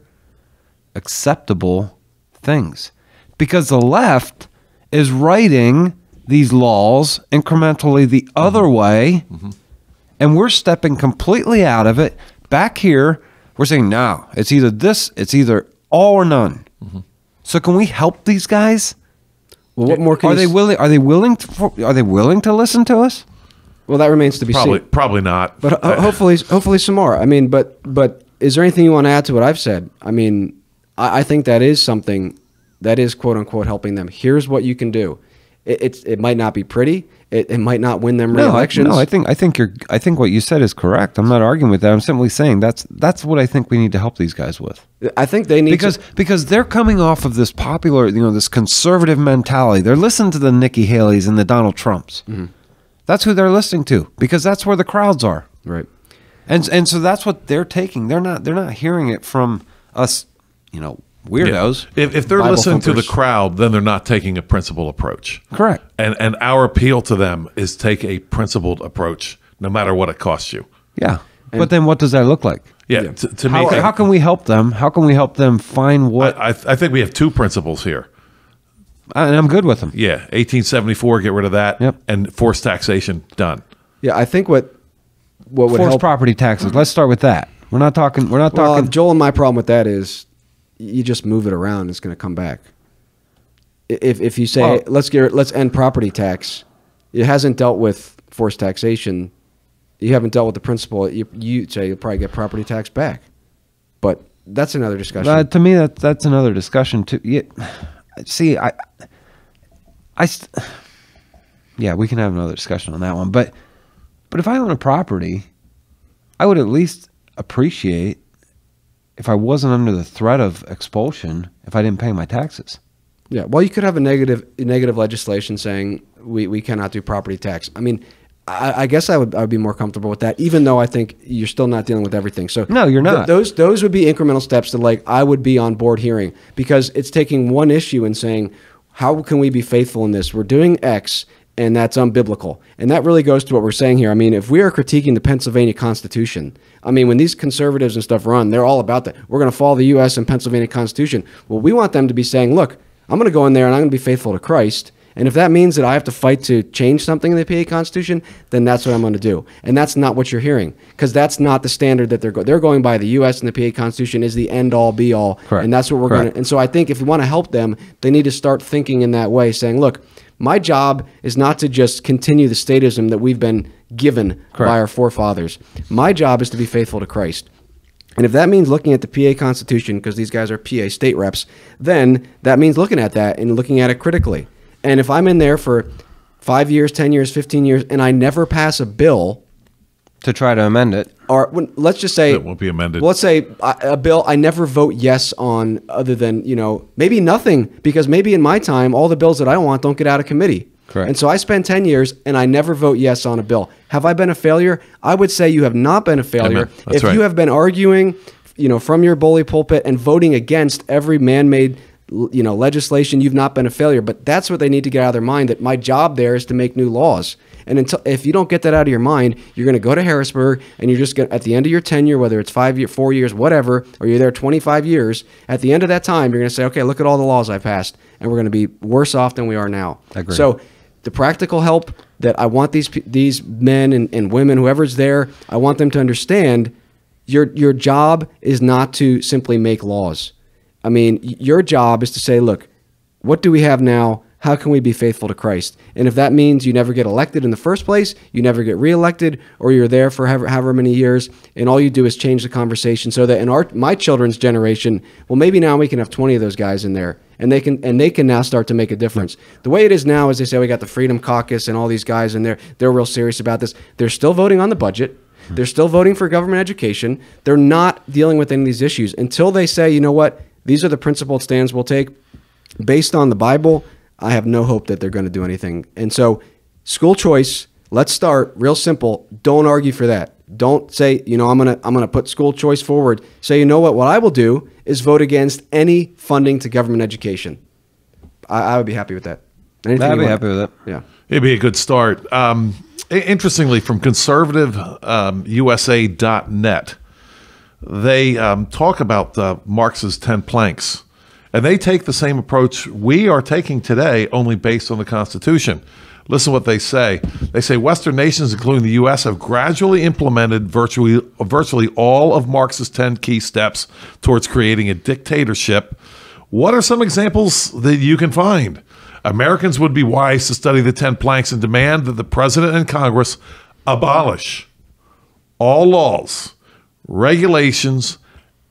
acceptable things? Because the left is writing these laws incrementally the other way, and we're stepping completely out of it. Back here, we're saying, no, it's either this, it's either all or none. So can we help these guys? Well, what more can Are they willing to listen to us? Well, that remains to be seen. Probably not. But hopefully some more. I mean, but is there anything you want to add to what I've said? I mean, I think that is something that is quote unquote helping them. Here's what you can do. It might not be pretty. It might not win them re-elections. No, I think what you said is correct. I'm not arguing with that. I'm simply saying that's what I think we need to help these guys with. I think they need because they're coming off of this popular, this conservative mentality. They're listening to the Nikki Haley's and the Donald Trumps. That's who they're listening to, because that's where the crowds are. Right. And so that's what they're taking. They're not hearing it from us, weirdos. Yeah. If they're Bible listening to the thumpers. crowd, then they're not taking a principled approach. Correct. And our appeal to them is take a principled approach, no matter what it costs you. Yeah. But then what does that look like? Yeah. To me, How can we help them? How can we help them find what? I think we have two principles here. And I'm good with them. Yeah, 1874, get rid of that. Yep. And forced taxation, done. Yeah, I think what would Forced help. property taxes. Let's start with that. We're not talking. Well, Joel, and my problem with that is you just move it around. It's going to come back. If you say let's end property tax, it hasn't dealt with forced taxation. You haven't dealt with the principle. You say you'll probably get property tax back, but that's another discussion. To me, that's another discussion too. Yeah, see, yeah, we can have another discussion on that one. But if I own a property, I would at least appreciate if I wasn't under the threat of expulsion if I didn't pay my taxes. Yeah, well, you could have a negative legislation saying we cannot do property tax. I mean, I guess I would be more comfortable with that, even though I think you're still not dealing with everything. So no, you're not. Those would be incremental steps that I would be on board hearing, because it's taking one issue and saying, how can we be faithful in this? We're doing X, and that's unbiblical. And that really goes to what we're saying here. I mean, if we are critiquing the Pennsylvania Constitution, I mean, when these conservatives and stuff run, they're all about that. We're going to follow the U.S. and Pennsylvania Constitution. Well, we want them to be saying, look, I'm going to go in there and I'm going to be faithful to Christ. And if that means that I have to fight to change something in the PA Constitution, then that's what I'm going to do. And that's not what you're hearing, because that's not the standard that they're going by. The U.S. and the PA Constitution is the end-all, be-all. Correct. And that's what we're going to. And so I think if we want to help them, they need to start thinking in that way, saying, look, my job is not to just continue the statism that we've been given by our forefathers. My job is to be faithful to Christ. And if that means looking at the PA Constitution, because these guys are PA state reps, then that means looking at that and looking at it critically. And if I'm in there for 5 years, 10 years, 15 years, and I never pass a bill to try to amend it, or let's just say it won't be amended. Let's say a bill I never vote yes on, other than, maybe nothing, because maybe in my time, all the bills that I want don't get out of committee. Correct. And so I spend 10 years and I never vote yes on a bill. Have I been a failure? I would say you have not been a failure. That's if right. you have been arguing, from your bully pulpit and voting against every man-made, legislation, you've not been a failure. But that's what they need to get out of their mind, that my job there is to make new laws. And if you don't get that out of your mind, you're going to go to Harrisburg and you're just going, at the end of your tenure, whether it's 5 years, 4 years, whatever, or you're there 25 years, at the end of that time, you're going to say, okay, look at all the laws I passed, and we're going to be worse off than we are now. Agreed. So the practical help that I want these men and women, whoever's there, I want them to understand, your job is not to simply make laws. I mean, your job is to say, look, what do we have now? How can we be faithful to Christ? And if that means you never get elected in the first place, you never get reelected, or you're there for however many years, and all you do is change the conversation so that in my children's generation, well, maybe now we can have 20 of those guys in there, and they can now start to make a difference. The way it is now is they say we got the Freedom Caucus and all these guys in there. They're real serious about this. They're still voting on the budget. They're still voting for government education. They're not dealing with any of these issues until they say, you know what, these are the principled stands we'll take based on the Bible. I have no hope that they're going to do anything. And so school choice, let's start real simple. Don't argue for that. Don't say, I'm going to put school choice forward. Say, you know what I will do is vote against any funding to government education. I would be happy with that. I'd be happy with it. Yeah. It'd be a good start. Interestingly, from conservativeusa.net, they talk about Marx's 10 planks. And they take the same approach we are taking today, only based on the Constitution. Listen to what they say. They say Western nations, including the U.S., have gradually implemented virtually all of Marx's 10 key steps towards creating a dictatorship. What are some examples that you can find? Americans would be wise to study the 10 planks and demand that the President and Congress abolish all laws, regulations,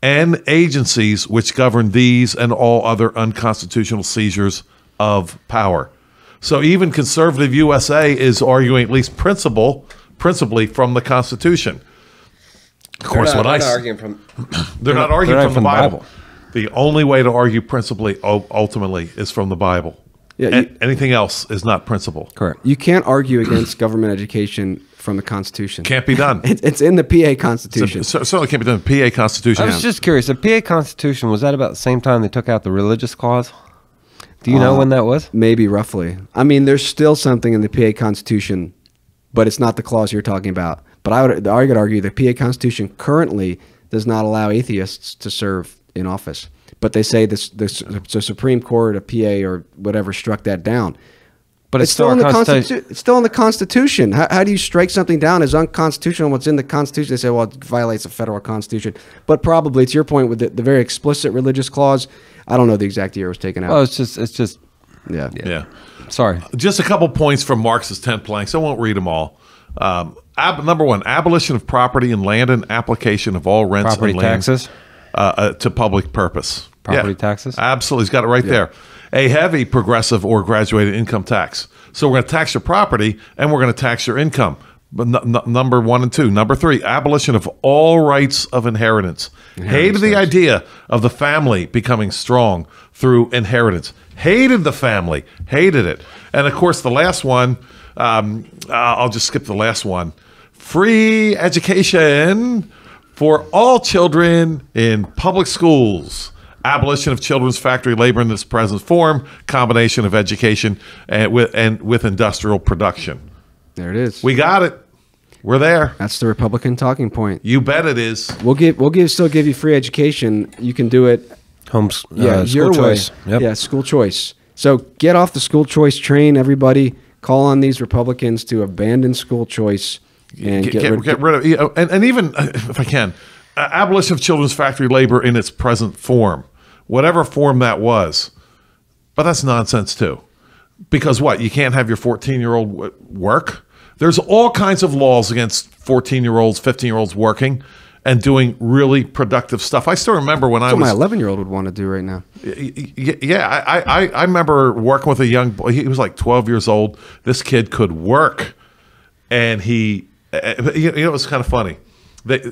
and agencies which govern these and all other unconstitutional seizures of power. So even Conservative USA is arguing, at least principally from the Constitution. Of course, they're not arguing from the Bible. The only way to argue principally, ultimately, is from the Bible. Yeah, anything else is not principle. Correct. You can't argue against government education from the Constitution. Can't be done. It's in the PA Constitution. Certainly can't be done. PA Constitution. I was just curious. The PA Constitution, was that about the same time they took out the religious clause? Do you know when that was? Maybe roughly. I mean, there's still something in the PA Constitution, but it's not the clause you're talking about. But I would argue the PA Constitution currently does not allow atheists to serve in office. But they say the Supreme Court of PA or whatever struck that down. But it's still in the Constitution. It's still in the Constitution. How do you strike something down as unconstitutional? What's in the Constitution? They say, well, it violates the federal Constitution. But probably, to your point, with the very explicit religious clause, I don't know the exact year it was taken out. Oh, it's just. Yeah. Sorry. Just a couple points from Marx's 10 planks. I won't read them all. Number one, abolition of property and land and application of all rents property and land taxes to public purpose. Property taxes? Absolutely. He's got it right there. A heavy progressive or graduated income tax. So we're going to tax your property and we're going to tax your income. But number 1 and 2. Number 3, abolition of all rights of inheritance. Hated the idea of the family becoming strong through inheritance. Hated the family. Hated it. And of course, the last one, I'll just skip the last one. Free education for all children in public schools. Abolition of children's factory labor in its present form. Combination of education and with industrial production. There it is. We got it. We're there. That's the Republican talking point. You bet it is. We'll still give you free education. You can do it. School choice. Yep. Yeah, school choice. So get off the school choice train, everybody. Call on these Republicans to abandon school choice and get rid of, and even, if I can, abolition of children's factory labor in its present form, whatever form that was. But that's nonsense too. Because what? You can't have your 14-year-old work? There's all kinds of laws against 14-year-olds, 15-year-olds working and doing really productive stuff. I still remember when That's what my 11-year-old would want to do right now. Yeah, I remember working with a young boy. He was like 12 years old. This kid could work. And he, it was kind of funny.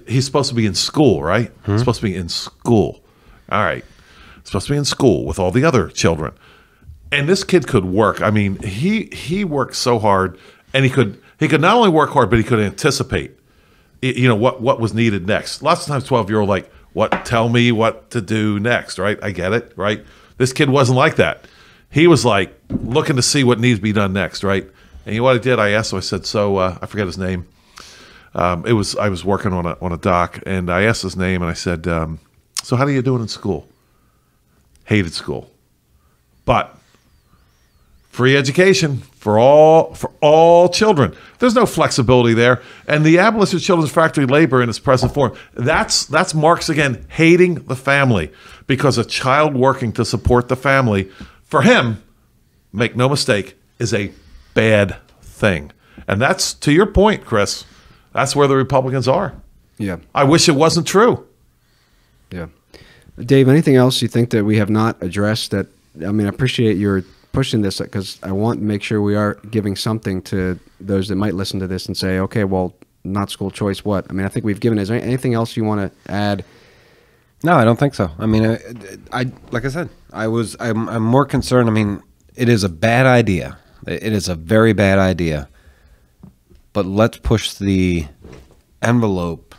He's supposed to be in school, right? He's supposed to be in school. All right. Supposed to be in school with all the other children. And this kid could work. I mean, he worked so hard, and he could not only work hard, but he could anticipate, what was needed next. Lots of times 12-year-old like, tell me what to do next, right? I get it, right? This kid wasn't like that. He was like looking to see what needs to be done next, right? And you know what I did? I asked him, I said, so I forget his name. I was working on a doc, and I asked his name, and I said, so how do you do it in school? Hated school. But free education for all children. There's no flexibility there. And the abolition of children's factory labor in its present form, that's Marx again hating the family, because a child working to support the family, for him, make no mistake, is a bad thing. And that's, to your point, Chris, that's where the Republicans are. Yeah. I wish it wasn't true. Yeah. Dave, anything else you think that we have not addressed that, I mean, I appreciate your pushing this because I want to make sure we are giving something to those that might listen to this and say, okay, well, not school choice, what? I mean, I think we've given. Is there anything else you want to add? No, I don't think so. I mean, I like I said, I'm more concerned. I mean, it is a bad idea. It is a very bad idea. But let's push the envelope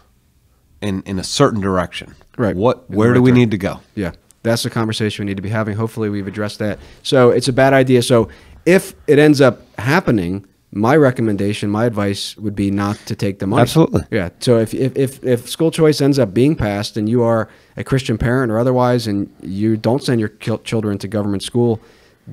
in a certain direction. Right. Where do we need to go? Yeah. That's the conversation we need to be having. Hopefully we've addressed that. So it's a bad idea. So if it ends up happening, my recommendation, my advice would be not to take the money. Absolutely. Yeah. So if school choice ends up being passed and you are a Christian parent or otherwise and you don't send your children to government school,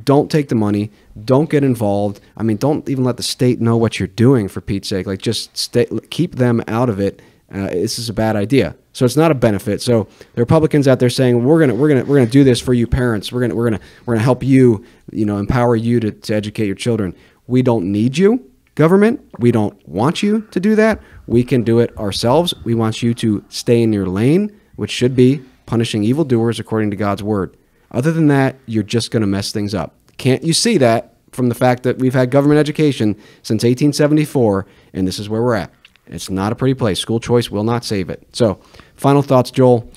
don't take the money. Don't get involved. I mean, don't even let the state know what you're doing, for Pete's sake. Like, just keep them out of it. This is a bad idea. So it's not a benefit. So the Republicans out there saying we're gonna do this for you parents. We're gonna help you, empower you to educate your children. We don't need you, government. We don't want you to do that. We can do it ourselves. We want you to stay in your lane, which should be punishing evildoers according to God's word. Other than that, you're just gonna mess things up. Can't you see that from the fact that we've had government education since 1874, and this is where we're at? It's not a pretty place. School choice will not save it. So, final thoughts, Joel?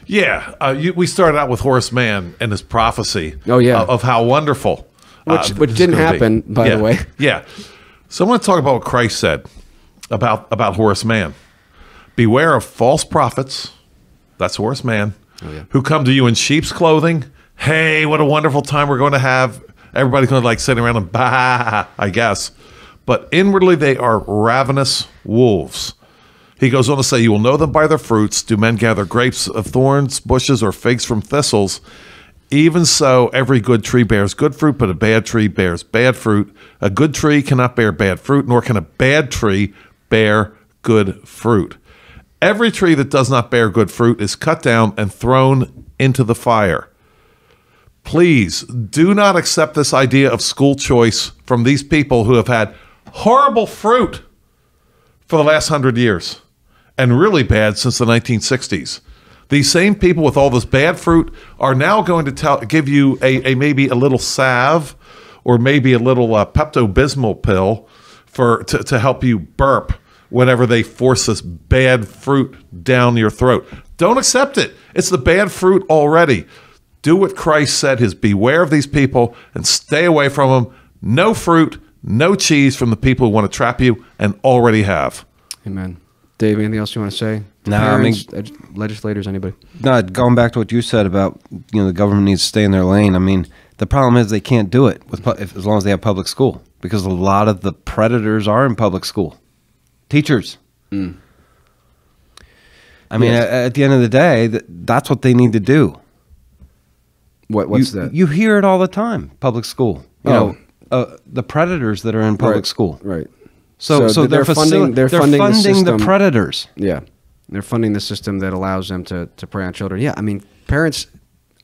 Yeah, we started out with Horace Mann and his prophecy. Oh, yeah. Of how wonderful. Which didn't happen, by the way. Yeah. So I want to talk about what Christ said about Horace Mann. Beware of false prophets, that's Horace Mann, who come to you in sheep's clothing. Hey, what a wonderful time we're going to have. Everybody's going to like sit around and bah, I guess. But inwardly they are ravenous wolves. He goes on to say, you will know them by their fruits. Do men gather grapes of thorns, bushes, or figs from thistles? Even so, every good tree bears good fruit, but a bad tree bears bad fruit. A good tree cannot bear bad fruit, nor can a bad tree bear good fruit. Every tree that does not bear good fruit is cut down and thrown into the fire. Please do not accept this idea of school choice from these people who have had horrible fruit for the last 100 years and really bad since the 1960s. These same people with all this bad fruit are now going to give you a maybe a little salve or maybe a little Pepto-Bismol pill to help you burp whenever they force this bad fruit down your throat. Don't accept it. It's the bad fruit already. Do what Christ said, is beware of these people and stay away from them. No fruit, no cheese from the people who want to trap you and already have. Amen. Dave, anything else you want to say? No, Parents, legislators, anybody? No, going back to what you said about the government needs to stay in their lane. I mean, the problem is they can't do it as long as they have public school, because a lot of the predators are in public school. Teachers. I mean, at the end of the day, that's what they need to do. What's that? You hear it all the time. Public school. You know, the predators that are in public school. Right. So they're funding the predators. Yeah. They're funding the system that allows them to prey on children. Yeah, I mean, parents,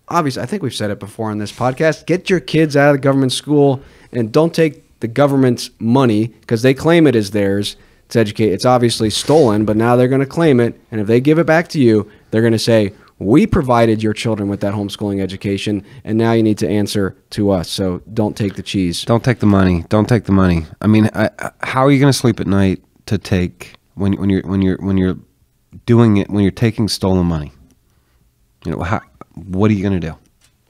obviously, I think we've said it before on this podcast, get your kids out of the government school and don't take the government's money because they claim it is theirs to educate. It's obviously stolen, but now they're going to claim it. And if they give it back to you, they're going to say, we provided your children with that homeschooling education, and now you need to answer to us. So don't take the cheese. Don't take the money. Don't take the money. I mean, how are you going to sleep at night to take when you're doing it, when you're taking stolen money? You know, what are you going to do?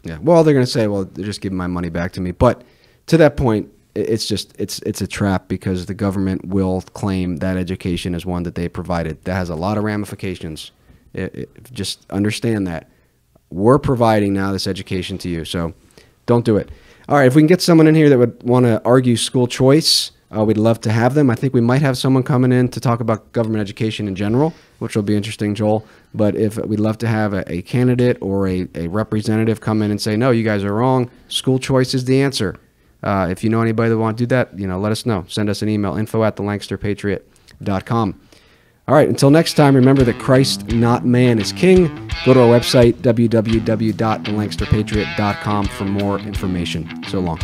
Yeah. Well, they're going to say, well, they're just giving my money back to me. But to that point, it's a trap because the government will claim that education is one that they provided. That has a lot of ramifications. Just understand that. We're providing now this education to you, so don't do it. All right, if we can get someone in here that would want to argue school choice, we'd love to have them. I think we might have someone coming in to talk about government education in general, which will be interesting, Joel. But if we'd love to have a candidate or a representative come in and say, no, you guys are wrong. School choice is the answer. If you know anybody that want to do that, let us know. Send us an email, info@thelancasterpatriot.com. All right, until next time, remember that Christ, not man, is king. Go to our website, www.thelancasterpatriot.com for more information. So long.